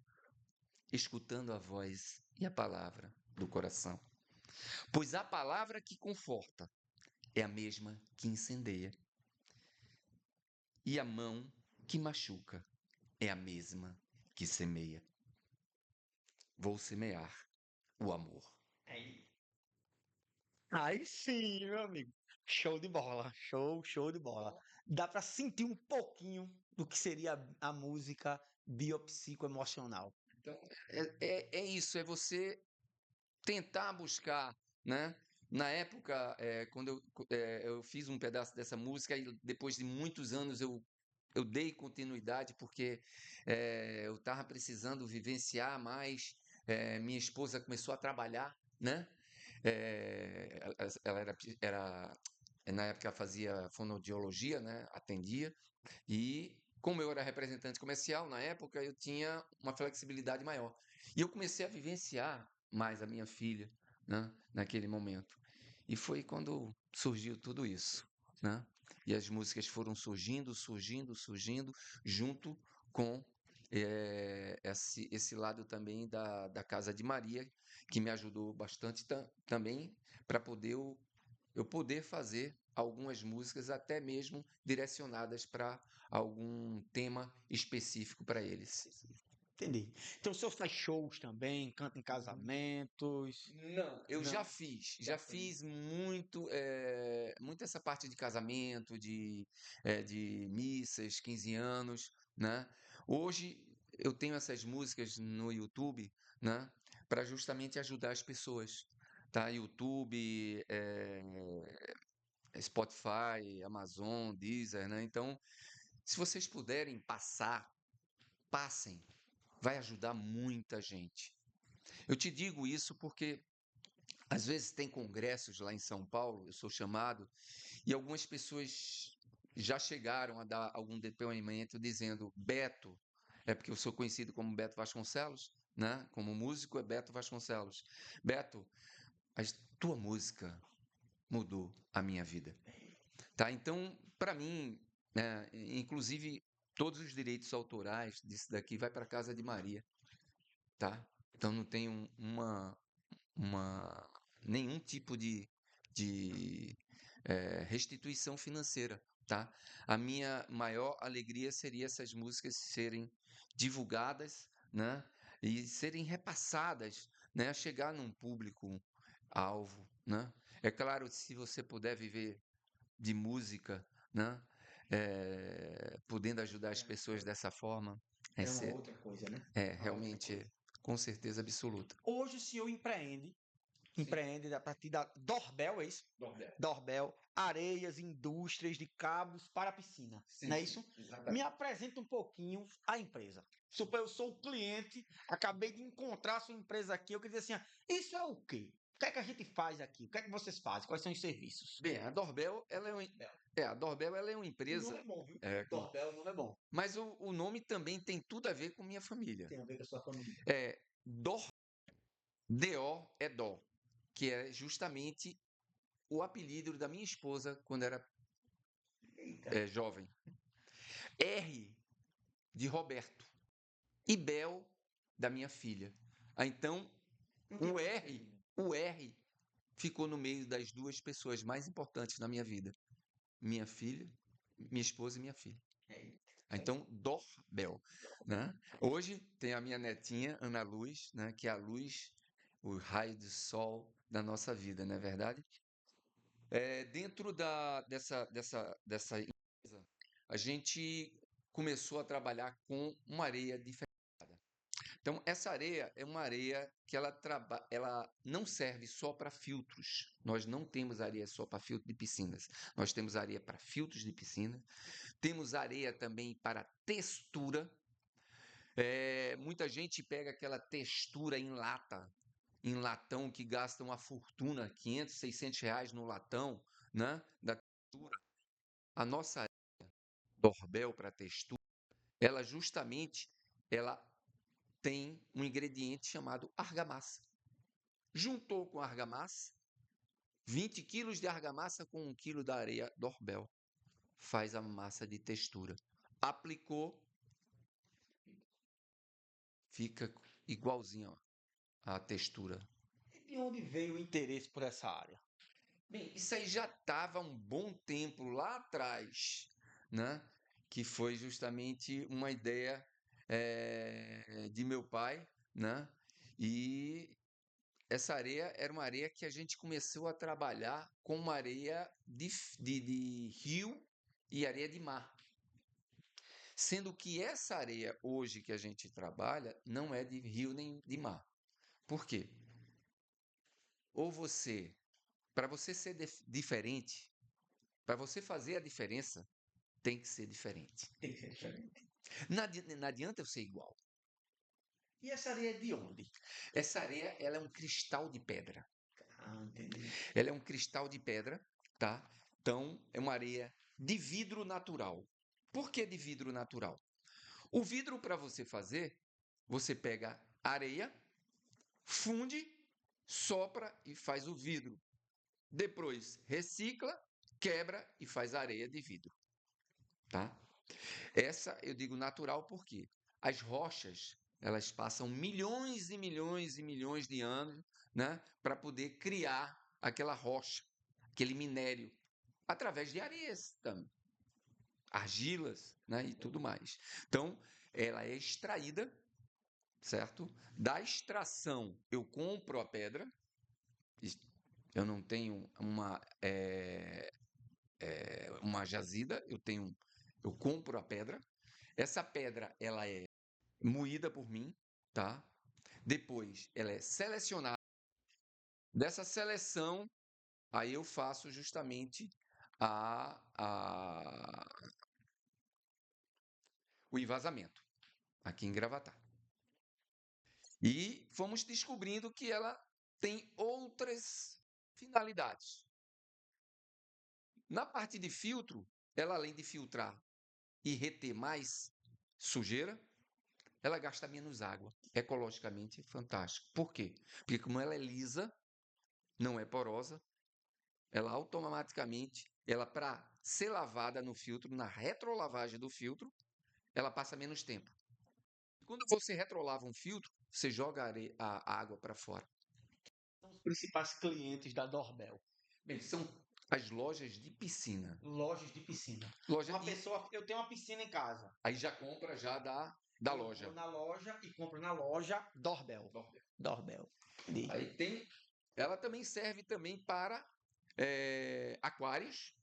escutando a voz e a palavra do coração. Pois a palavra que conforta é a mesma que incendeia, e a mão que machuca é a mesma que semeia. Vou semear o amor. Aí sim, meu amigo. Show de bola, show de bola. Dá para sentir um pouquinho do que seria a música biopsicoemocional. Então, é isso, é você tentar buscar, né? Na época, quando eu fiz um pedaço dessa música e depois de muitos anos eu dei continuidade porque eu estava precisando vivenciar mais. Minha esposa começou a trabalhar, né? Ela na época ela fazia fonoaudiologia, né? Atendia. E como eu era representante comercial na época, eu tinha uma flexibilidade maior. E eu comecei a vivenciar mais a minha filha, né, naquele momento. E foi quando surgiu tudo isso, né? E as músicas foram surgindo, junto com esse lado também da Casa de Maria, que me ajudou bastante também para eu poder fazer algumas músicas até mesmo direcionadas para algum tema específico para eles. Entendi. Então o senhor faz shows também, canta em casamentos. Não, eu Não. já fiz muito essa parte de casamento, de missas, 15 anos, né? Hoje eu tenho essas músicas no YouTube, né? Para justamente ajudar as pessoas, tá? YouTube, Spotify, Amazon, Deezer, né? Então, se vocês puderem passem. Vai ajudar muita gente. Eu te digo isso porque às vezes tem congressos lá em São Paulo, eu sou chamado, e algumas pessoas já chegaram a dar algum depoimento dizendo: Beto, é porque eu sou conhecido como Beto Vasconcelos, né? Como músico é Beto Vasconcelos. Beto, a tua música mudou a minha vida. Tá? Então, para mim, né, inclusive todos os direitos autorais disso daqui vai para a Casa de Maria, tá? Então não tem uma nenhum tipo de restituição financeira, tá? A minha maior alegria seria essas músicas serem divulgadas, né? E serem repassadas, né? Chegar num público alvo, né? É claro, se você puder viver de música, né? Podendo ajudar as pessoas dessa forma, É uma outra coisa, né? Uma outra realmente, coisa. com certeza absoluta. Hoje o senhor empreende a partir da Dorbel, é isso? Doorbell. Dorbel, areias, indústrias de cabos para piscina, não é isso? Me apresenta um pouquinho a empresa. Eu sou o cliente, acabei de encontrar a sua empresa aqui, eu queria dizer assim, isso é o quê? O que é que a gente faz aqui? O que é que vocês fazem? Quais são os serviços? Bem, a Doorbell, a Doorbell, ela é uma O empresa, nome é bom, viu? é, com- Dorbel, o nome é bom. mas o nome também tem tudo a ver com minha família. Tem a ver com a sua família. É D-O é Dó, que é justamente o apelido da minha esposa quando era Eita. jovem. R de Roberto e Bel da minha filha. Então, o R, o R ficou no meio das duas pessoas mais importantes na minha vida. Minha filha, minha esposa e minha filha. Então, Doorbell, né? Hoje tem a minha netinha, Ana Luz, né? Que é a luz, o raio de sol da nossa vida, não é verdade? Dentro dessa empresa, a gente começou a trabalhar com uma areia diferenciada. Então, essa areia é uma areia que ela não serve só para filtros. Nós não temos areia só para filtro de piscinas. Nós temos areia para filtros de piscina. Temos areia também para textura. Muita gente pega aquela textura em latão, que gasta uma fortuna, 500, 600 reais no latão, né, da textura. A nossa areia Dorbel para textura, ela justamente ela tem um ingrediente chamado argamassa. Juntou com a argamassa, 20 quilos de argamassa com 1 quilo da areia Dorbel. Faz a massa de textura. Aplicou, fica igualzinho a textura. E de onde veio o interesse por essa área? Bem, isso aí já estava há um bom tempo lá atrás, né? Que foi justamente uma ideia de meu pai, né? E essa areia era uma areia que a gente começou a trabalhar com uma areia de rio e areia de mar. Sendo que essa areia hoje que a gente trabalha não é de rio nem de mar. Por quê? Ou para você ser diferente, para você fazer a diferença, tem que ser diferente. Tem que ser diferente. Não adianta eu ser igual. E essa areia é de onde? Essa areia, ela é um cristal de pedra. Entendi. Ela é um cristal de pedra, tá? Então, é uma areia de vidro natural. Por que de vidro natural? O vidro, para você fazer, você pega areia, funde, sopra e faz o vidro. Depois, recicla, quebra e faz areia de vidro, tá? Essa eu digo natural porque as rochas, elas passam milhões e milhões e milhões de anos, né, para poder criar aquela rocha, aquele minério, através de areias também, argilas, né, e tudo mais. Então, ela é extraída, certo? Da extração, eu compro a pedra, eu não tenho uma jazida, eu compro a pedra. Essa pedra, ela é moída por mim, tá? Depois, ela é selecionada. Dessa seleção, aí eu faço justamente o envasamento, aqui em Gravatá. E fomos descobrindo que ela tem outras finalidades. Na parte de filtro, ela além de filtrar e reter mais sujeira, ela gasta menos água. Ecologicamente, fantástico. Por quê? Porque como ela é lisa, não é porosa, ela automaticamente, ela para ser lavada no filtro, na retrolavagem do filtro, ela passa menos tempo. Quando você retrolava um filtro, você joga a água para fora. São os principais clientes da Dorbel. Bem, são as lojas de piscina. Lojas de piscina. Loja, Eu tenho uma piscina em casa. aí já compra já da Eu loja. vou na loja e compro na loja Dorbel. Dorbel. Aí ela também serve também para aquários.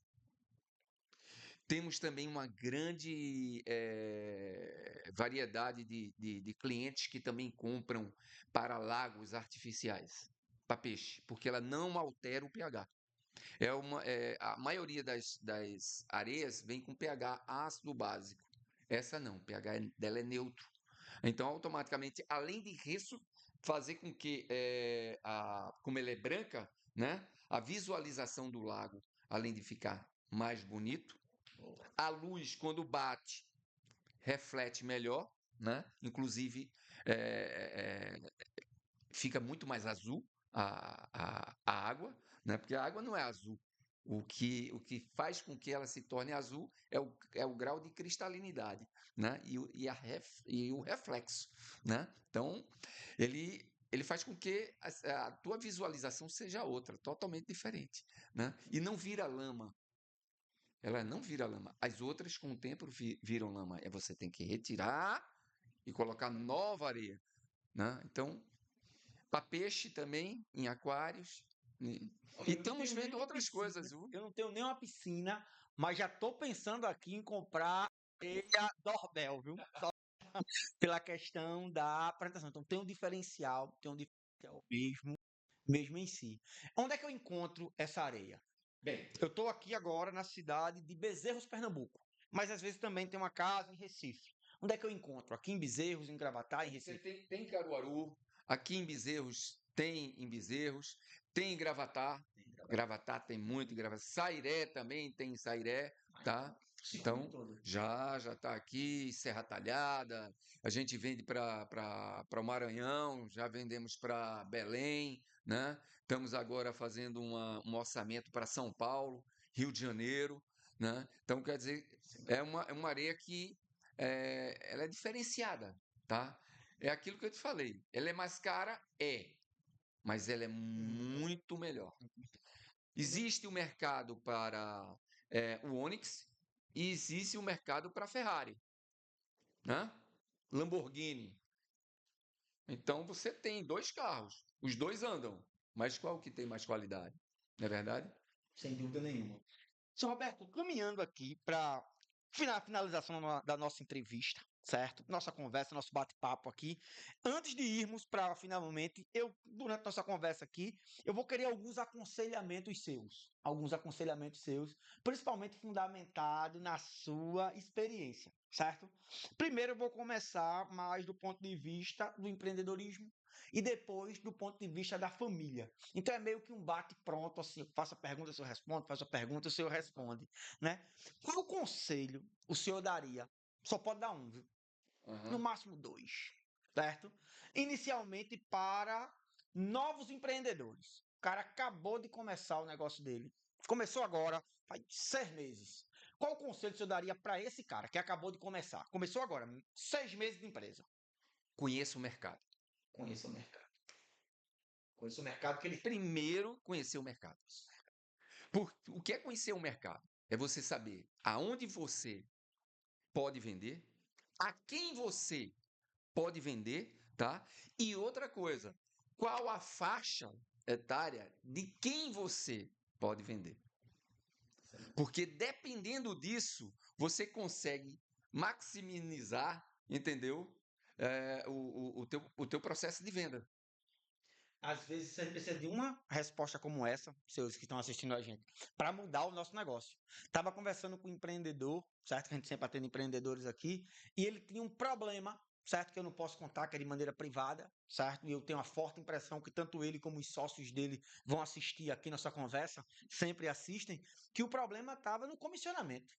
Temos também uma grande variedade de clientes que também compram para lagos artificiais, para peixe, porque ela não altera o pH. A maioria das areias vem com pH ácido básico. Essa não, o pH dela é neutro. Então, automaticamente, além de isso, fazer com que, como ela é branca, né, a visualização do lago, além de ficar mais bonito, a luz, quando bate, reflete melhor, né? Inclusive, fica muito mais azul a água, né? Porque a água não é azul. O que faz com que ela se torne azul é o grau de cristalinidade, né? E o reflexo, né? Então, ele faz com que a tua visualização seja outra, totalmente diferente, né? E não vira lama. Ela não vira lama. As outras, com o tempo, viram lama. Você tem que retirar e colocar nova areia, né? Então, para peixe também, em aquários. E estamos vendo outras coisas. Eu não tenho nenhuma piscina, mas já estou pensando aqui em comprar areia Dorbel, viu? pela questão da apresentação. Então, tem um diferencial mesmo em si. Onde é que eu encontro essa areia? Bem, eu estou aqui agora na cidade de Bezerros, Pernambuco, mas às vezes também tem uma casa em Recife. Onde é que eu encontro? Aqui em Bezerros, em Gravatá, em Você Recife. tem em Caruaru, aqui em Bezerros, tem em Gravatá. Gravatá tem muito em Gravatá. Sairé também tem em Sairé, tá? Então, já está aqui, Serra Talhada, a gente vende para o Maranhão, já vendemos para Belém, né? Estamos agora fazendo um orçamento para São Paulo, Rio de Janeiro, né? Então, quer dizer, é uma areia que ela é diferenciada, tá? É aquilo que eu te falei. Ela é mais cara? É, mas ela é muito melhor. Existe o mercado para o Onix e existe o mercado para a Ferrari, né? Lamborghini. Então você tem dois carros, os dois andam, mas qual que tem mais qualidade? Não é verdade? Sem dúvida nenhuma. Sr. Roberto, caminhando aqui para finalização da nossa entrevista, certo? Nossa conversa, nosso bate-papo aqui. Antes de irmos para finalmente, durante nossa conversa aqui, eu vou querer alguns aconselhamentos seus, principalmente fundamentado na sua experiência, certo? Primeiro eu vou começar mais do ponto de vista do empreendedorismo e depois do ponto de vista da família. Então é meio que um bate-pronto, assim, faça a pergunta, o senhor responde, faça a pergunta, o senhor responde, né? Qual conselho o senhor daria? Só pode dar um, viu? No Aham. máximo dois, certo? Inicialmente para novos empreendedores. O cara acabou de começar o negócio dele. Começou agora, faz 6 meses. Qual conselho o senhor daria para esse cara que acabou de começar? Começou agora, 6 meses de empresa. Conheça o mercado. Conheça o mercado. Conheça o mercado que ele Primeiro, conhecer o mercado. O que é conhecer o mercado? É você saber aonde você pode vender, a quem você pode vender, tá? E outra coisa, qual a faixa etária de quem você pode vender? Porque dependendo disso, você consegue maximizar, entendeu? O teu processo de venda. Às vezes você precisa de uma resposta como essa, seus que estão assistindo a gente, para mudar o nosso negócio. Estava conversando com um empreendedor, certo? Que a gente sempre atende empreendedores aqui, e ele tinha um problema, certo? Que eu não posso contar, que é de maneira privada, certo? E eu tenho uma forte impressão que tanto ele como os sócios dele vão assistir aqui nossa conversa, sempre assistem, que o problema estava no comissionamento.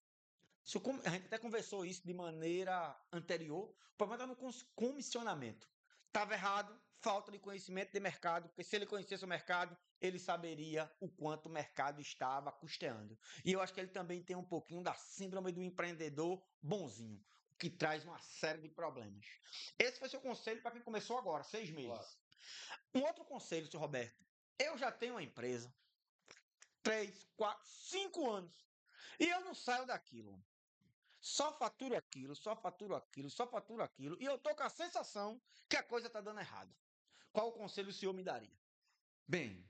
A gente até conversou isso de maneira anterior. O problema está no comissionamento. Estava errado, falta de conhecimento de mercado, porque se ele conhecesse o mercado, ele saberia o quanto o mercado estava custeando. E eu acho que ele também tem um pouquinho da síndrome do empreendedor bonzinho, o que traz uma série de problemas. Esse foi seu conselho para quem começou agora, 6 meses. Claro. Um outro conselho, senhor Roberto. Eu já tenho uma empresa, 3, 4, 5 anos, e eu não saio daquilo. Só faturo aquilo, só faturo aquilo, só faturo aquilo. E eu tô com a sensação que a coisa tá dando errado. Qual o conselho o senhor me daria? Bem,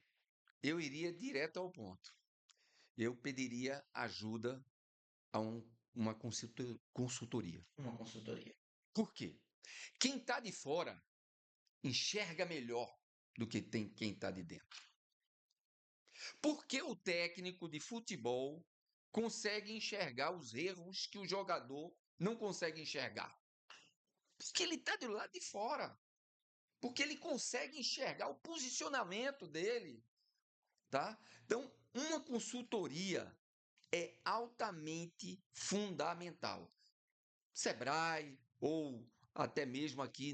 eu iria direto ao ponto. Eu pediria ajuda a uma consultoria. Uma consultoria. Por quê? Quem está de fora enxerga melhor do que tem quem está de dentro. Por que o técnico de futebol consegue enxergar os erros que o jogador não consegue enxergar? Porque ele está do lado de fora. Porque ele consegue enxergar o posicionamento dele, tá? Então, uma consultoria é altamente fundamental. Sebrae ou até mesmo aqui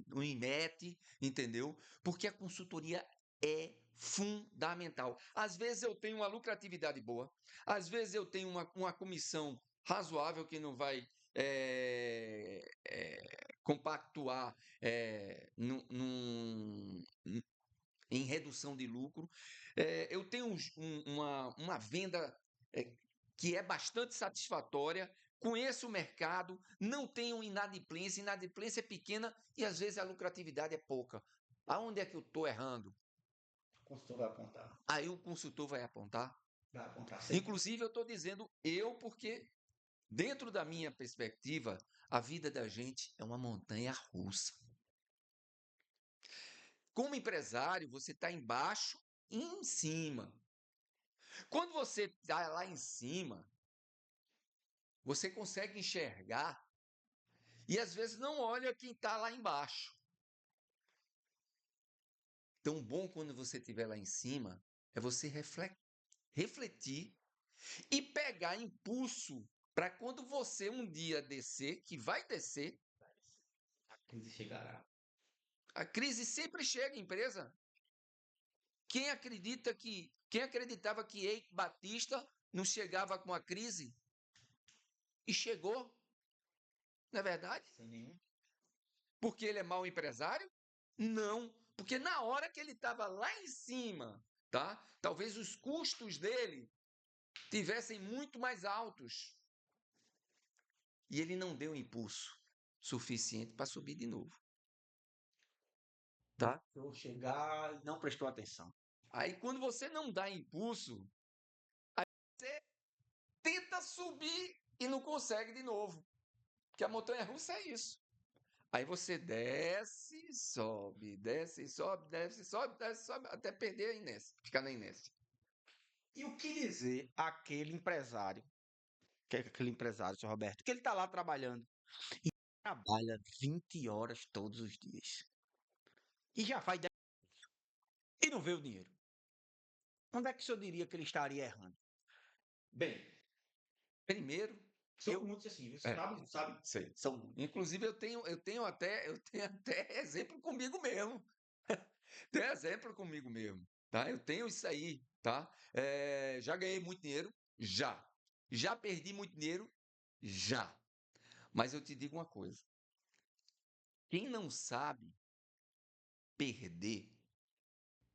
no IMET, entendeu? Porque a consultoria é fundamental. Às vezes eu tenho uma lucratividade boa, às vezes eu tenho uma comissão razoável que não vai compactuar em redução de lucro. Eu tenho uma venda que é bastante satisfatória, conheço o mercado, não tenho inadimplência é pequena e às vezes a lucratividade é pouca. Aonde é que eu estou errando? O consultor vai apontar. Aí o consultor vai apontar. Vai apontar sempre. Inclusive, eu estou dizendo porque dentro da minha perspectiva, a vida da gente é uma montanha russa. Como empresário, você está embaixo e em cima. Quando você está lá em cima, você consegue enxergar e às vezes não olha quem está lá embaixo. Tão bom quando você estiver lá em cima é você refletir e pegar impulso para quando você um dia descer, que vai descer, A crise chegará. a crise sempre chega em empresa. Quem acreditava que Eike Batista não chegava com a crise? E chegou, não é verdade? Sem nenhum. Porque ele é mau empresário? Não, porque na hora que ele estava lá em cima, tá? Talvez os custos dele tivessem muito mais altos. E ele não deu impulso suficiente para subir de novo, tá? Vou chegar e não prestou atenção. Aí quando você não dá impulso, aí você tenta subir e não consegue de novo. Porque a montanha russa é isso. Aí você desce, sobe, desce, sobe, desce, sobe, desce, sobe, até perder a inércia, ficar na inércia. E o que dizer aquele empresário, que é aquele empresário, seu Roberto, que ele está lá trabalhando e trabalha 20 horas todos os dias. E já faz 10 e não vê o dinheiro. Onde é que o senhor diria que ele estaria errando? Bem, primeiro, São eu muitos assim, é, sabe? sei. São muitos. Inclusive eu tenho até exemplo comigo mesmo. Tem exemplo comigo mesmo, tá? Eu tenho isso aí, tá? Já ganhei muito dinheiro? Já. Já perdi muito dinheiro? Já. Mas eu te digo uma coisa: quem não sabe perder,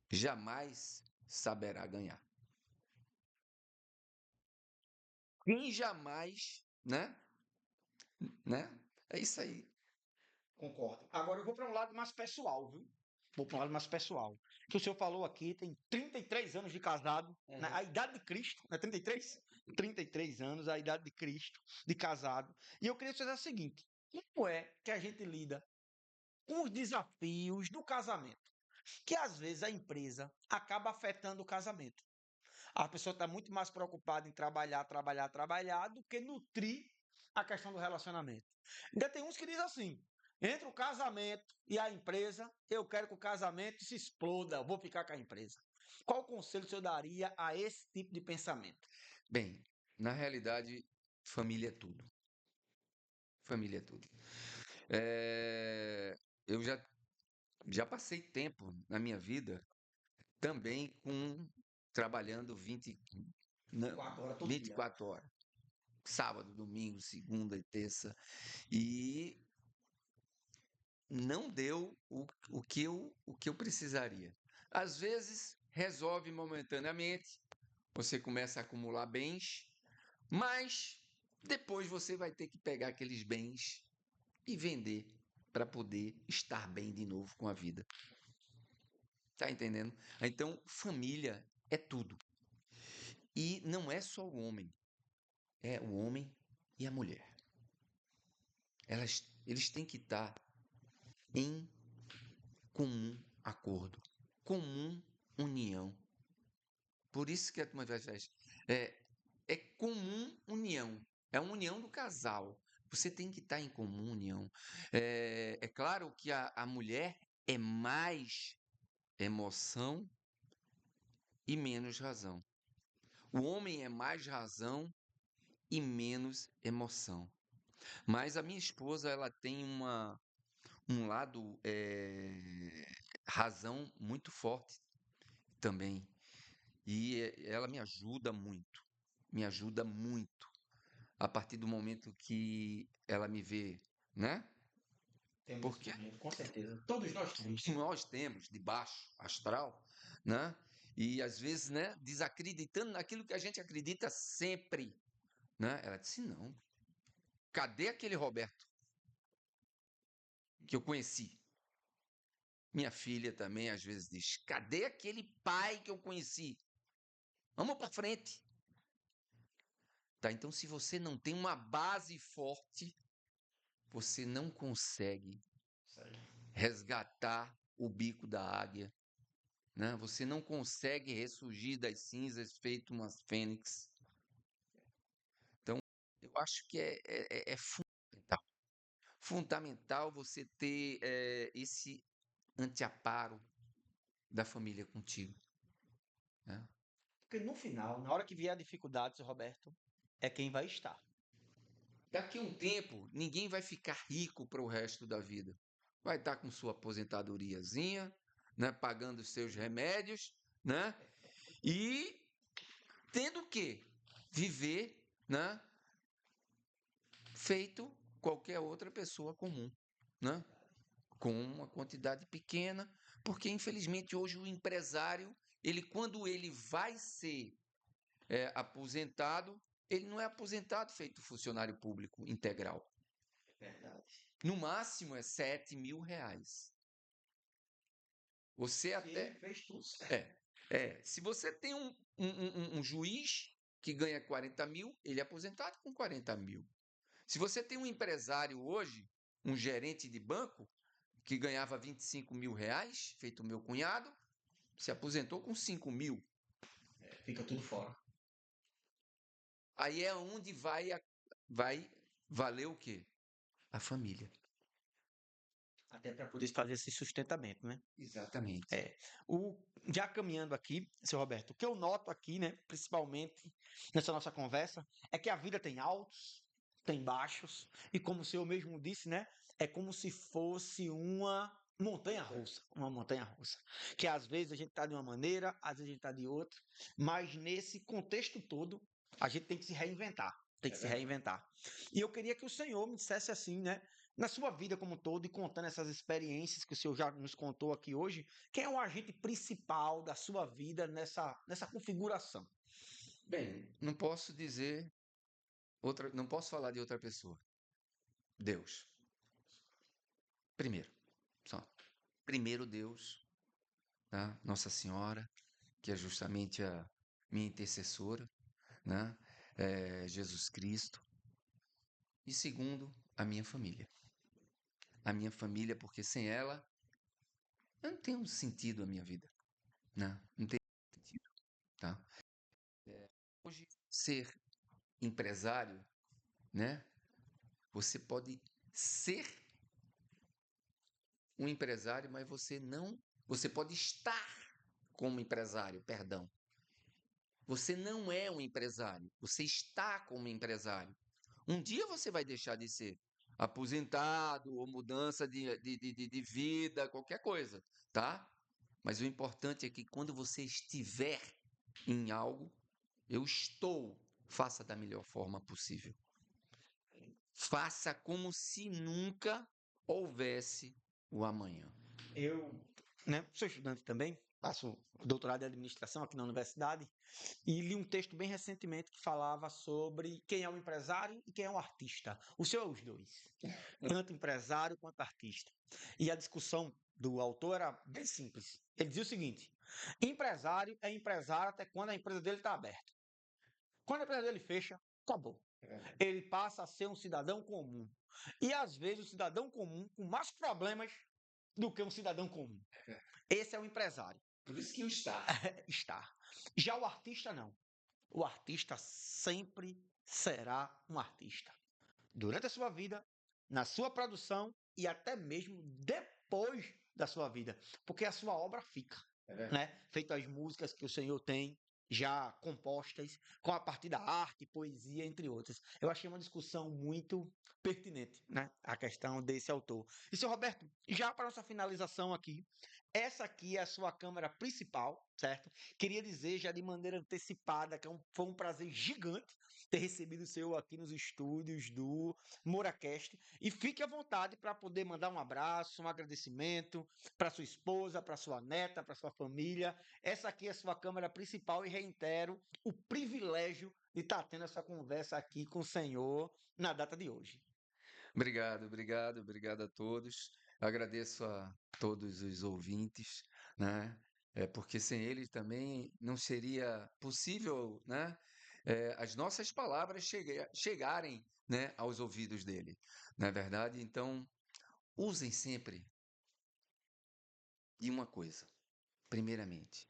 jamais saberá ganhar. Quem jamais, né? É isso aí. Concordo. Agora eu vou para um lado mais pessoal, viu? Vou para um lado mais pessoal. Que o senhor falou aqui, tem 33 anos de casado, né? A idade de Cristo, não é 33? 33 anos, a idade de Cristo, de casado. E eu queria saber o seguinte: como é que a gente lida com os desafios do casamento? Que às vezes a empresa acaba afetando o casamento. A pessoa está muito mais preocupada em trabalhar, trabalhar, trabalhar, do que nutrir a questão do relacionamento. Ainda tem uns que dizem assim: entre o casamento e a empresa, eu quero que o casamento se exploda, eu vou ficar com a empresa. Qual conselho o senhor daria a esse tipo de pensamento? Bem, na realidade, família é tudo. Família é tudo. Eu já passei tempo na minha vida também trabalhando 4 horas todo dia. 24 horas. Sábado, domingo, segunda e terça. E não deu o que eu precisaria. Às vezes, resolve momentaneamente, você começa a acumular bens, mas depois você vai ter que pegar aqueles bens e vender para poder estar bem de novo com a vida. Tá entendendo? Então, família é tudo. E não é só o homem, é o homem e a mulher. Eles têm que estar em comum acordo, comum união. Por isso que a turma faz, é comum união, é a união do casal. Você tem que estar em comum união. É claro que a mulher é mais emoção e menos razão. O homem é mais razão e menos emoção. Mas a minha esposa, ela tem um lado razão muito forte também. E ela me ajuda muito. A partir do momento que ela me vê, né? Temos esse Porque momento, com certeza. Todos nós temos. nós temos de baixo astral, né? E às vezes, né, desacreditando naquilo que a gente acredita sempre, né? Ela disse: "Não. Cadê aquele Roberto que eu conheci?" Minha filha também às vezes diz: "Cadê aquele pai que eu conheci? Vamos para frente." tá? Então, se você não tem uma base forte, você não consegue resgatar o bico da águia, né? Você não consegue ressurgir das cinzas feito uma fênix. Então, eu acho que é fundamental. Fundamental você ter esse anteamparo da família contigo, né? Porque no final, na hora que vier a dificuldade, seu Roberto, é quem vai estar. Daqui a um tempo, ninguém vai ficar rico para o resto da vida. Vai estar com sua aposentadoriazinha, né, pagando os seus remédios, né, e tendo que viver, né, feito qualquer outra pessoa comum, né, com uma quantidade pequena, porque infelizmente hoje o empresário, ele quando ele vai ser aposentado, ele não é aposentado feito funcionário público integral. Verdade. No máximo é R$ 7.000. Você até. Fez tudo certo. Se você tem um juiz que ganha 40 mil, ele é aposentado com 40 mil. Se você tem um empresário hoje, um gerente de banco, que ganhava R$ 25.000, feito o meu cunhado, se aposentou com 5 mil. Fica tudo fora. Aí é onde vai valer o quê? A família. Até para poder fazer esse sustentamento, né? Exatamente. Já caminhando aqui, seu Roberto, o que eu noto aqui, né, principalmente nessa nossa conversa, é que a vida tem altos, tem baixos, e como o senhor mesmo disse, né, é como se fosse uma montanha russa, que às vezes a gente está de uma maneira, às vezes a gente está de outra, mas nesse contexto todo, a gente tem que se reinventar, E eu queria que o senhor me dissesse assim, né, na sua vida como um todo e contando essas experiências que o senhor já nos contou aqui hoje, quem é o agente principal da sua vida nessa configuração? Bem, não posso dizer não posso falar de outra pessoa. Deus. Primeiro, só. Primeiro Deus, tá? Nossa Senhora, que é justamente a minha intercessora, né? Jesus Cristo. E segundo, a minha família. A minha família, porque sem ela, eu não tenho sentido a minha vida, né? Não tem sentido, tá? Hoje, ser empresário, né? Você pode ser um empresário, mas você pode estar como empresário, perdão. Você não é um empresário, você está como empresário. Um dia você vai deixar de ser aposentado ou mudança de vida, qualquer coisa, tá? Mas o importante é que quando você estiver em algo, eu estou, faça da melhor forma possível. Faça como se nunca houvesse o amanhã. Eu, né, sou estudante também, faço doutorado em administração aqui na universidade e li um texto bem recentemente que falava sobre quem é o empresário e quem é o artista. O senhor é os dois, tanto empresário quanto artista. E a discussão do autor era bem simples. Ele dizia o seguinte: empresário é empresário até quando a empresa dele está aberta. Quando a empresa dele fecha, acabou. Ele passa a ser um cidadão comum. E às vezes o cidadão comum com mais problemas do que um cidadão comum. Esse é o empresário. Por isso que o está. Está. Já o artista não. O artista sempre será um artista. Durante a sua vida, na sua produção e até mesmo depois da sua vida. Porque a sua obra fica. Né? Feito as músicas que o Senhor tem já compostas, com a partir da arte, poesia, entre outras. Eu achei uma discussão muito pertinente, né? A questão desse autor. E, senhor Roberto, já para nossa finalização aqui, essa aqui é a sua câmera principal, certo? Queria dizer já de maneira antecipada que foi um prazer gigante ter recebido o senhor aqui nos estúdios do MoraCast. E fique à vontade para poder mandar um abraço, um agradecimento para sua esposa, para sua neta, para sua família. Essa aqui é a sua câmera principal e reitero o privilégio de estar tendo essa conversa aqui com o senhor na data de hoje. Obrigado a todos. Agradeço a todos os ouvintes, né? Porque sem eles também não seria possível, né? as nossas palavras chegarem, né, aos ouvidos dele. Não é verdade? Então, usem sempre de uma coisa. Primeiramente,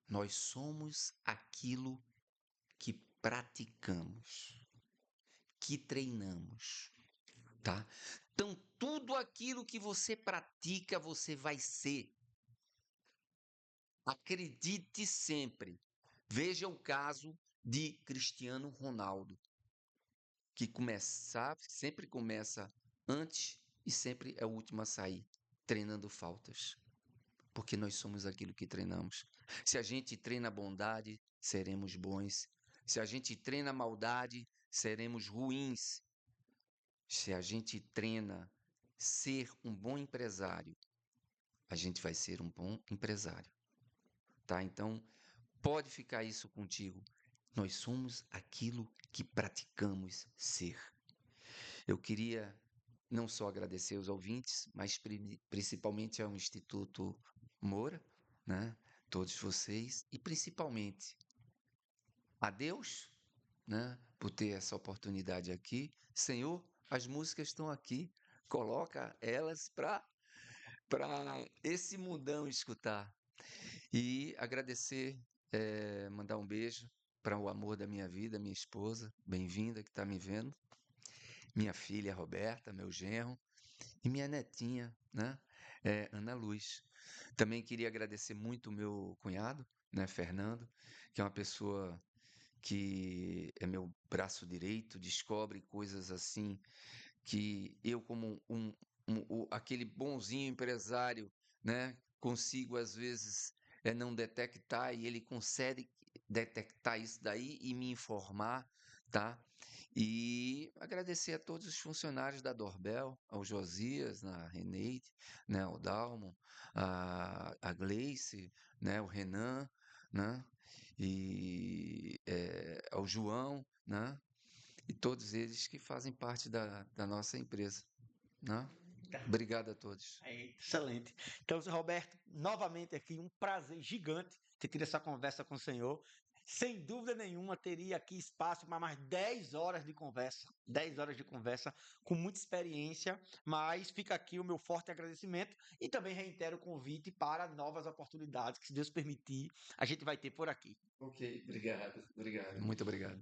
nós somos aquilo que praticamos, que treinamos, tá? Então, tudo aquilo que você pratica, você vai ser. Acredite sempre. Veja o caso de Cristiano Ronaldo, que sempre começa antes e sempre é o último a sair, treinando faltas. Porque nós somos aquilo que treinamos. Se a gente treina bondade, seremos bons. Se a gente treina maldade, seremos ruins. Se a gente treina ser um bom empresário, a gente vai ser um bom empresário. Tá? Então, pode ficar isso contigo. Nós somos aquilo que praticamos ser. Eu queria não só agradecer aos ouvintes, mas principalmente ao Instituto Moura, né? Todos vocês, e principalmente a Deus, né? Por ter essa oportunidade aqui. Senhor, as músicas estão aqui, coloca elas para esse mundão escutar. E agradecer, mandar um beijo para o amor da minha vida, minha esposa, bem-vinda, que está me vendo, minha filha Roberta, meu genro, e minha netinha, né, Ana Luz. Também queria agradecer muito o meu cunhado, né, Fernando, que é uma pessoa que é meu braço direito, descobre coisas assim que eu, como aquele bonzinho empresário, né, consigo às vezes não detectar, e ele consegue detectar isso daí e me informar, tá? E agradecer a todos os funcionários da Dorbel, ao Josias, a Reneide, né, ao Dalmo, a Gleice, né, o Renan, né, e ao João, né, e todos eles que fazem parte da nossa empresa, né? Obrigado a todos. Excelente. Então, Roberto, novamente aqui um prazer gigante ter tido essa conversa com o senhor. Sem dúvida nenhuma, teria aqui espaço para mais 10 horas de conversa. 10 horas de conversa, com muita experiência, mas fica aqui o meu forte agradecimento e também reitero o convite para novas oportunidades, que se Deus permitir, a gente vai ter por aqui. Ok, obrigado. Muito obrigado.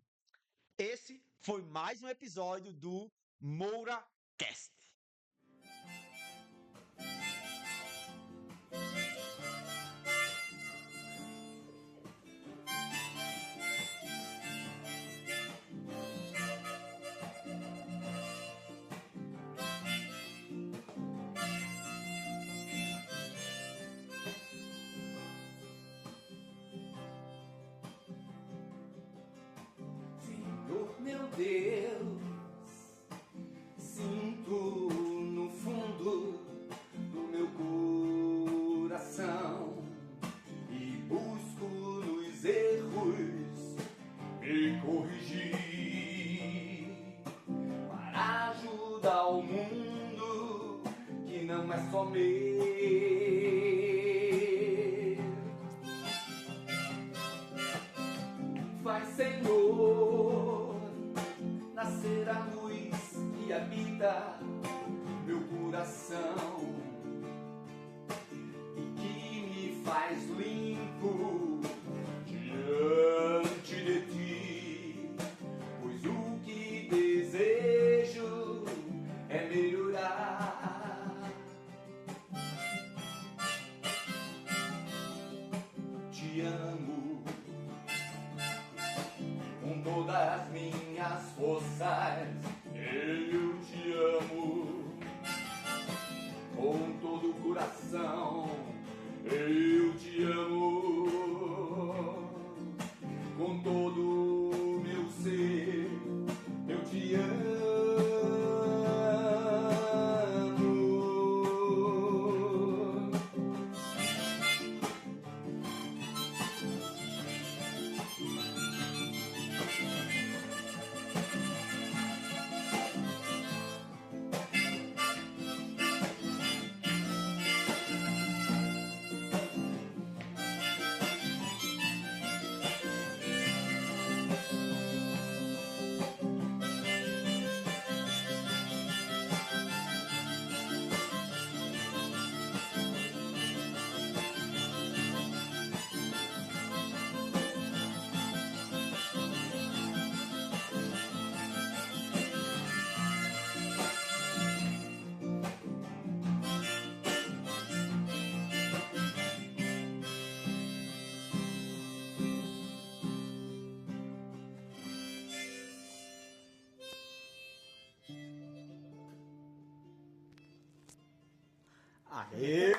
Esse foi mais um episódio do Moura Cast. Senhor meu Deus, sinto no fundo do meu coração e busco nos erros me corrigir para ajudar o mundo que não é só meu. Faz, Senhor, nascer a luz que habita meu coração e que me faz limpo diante de ti, pois o que desejo é melhorar. Te amo com todas as minhas forças, eu te amo com todo o coração, eu te amo com todo o meu ser, eu te amo. Aê!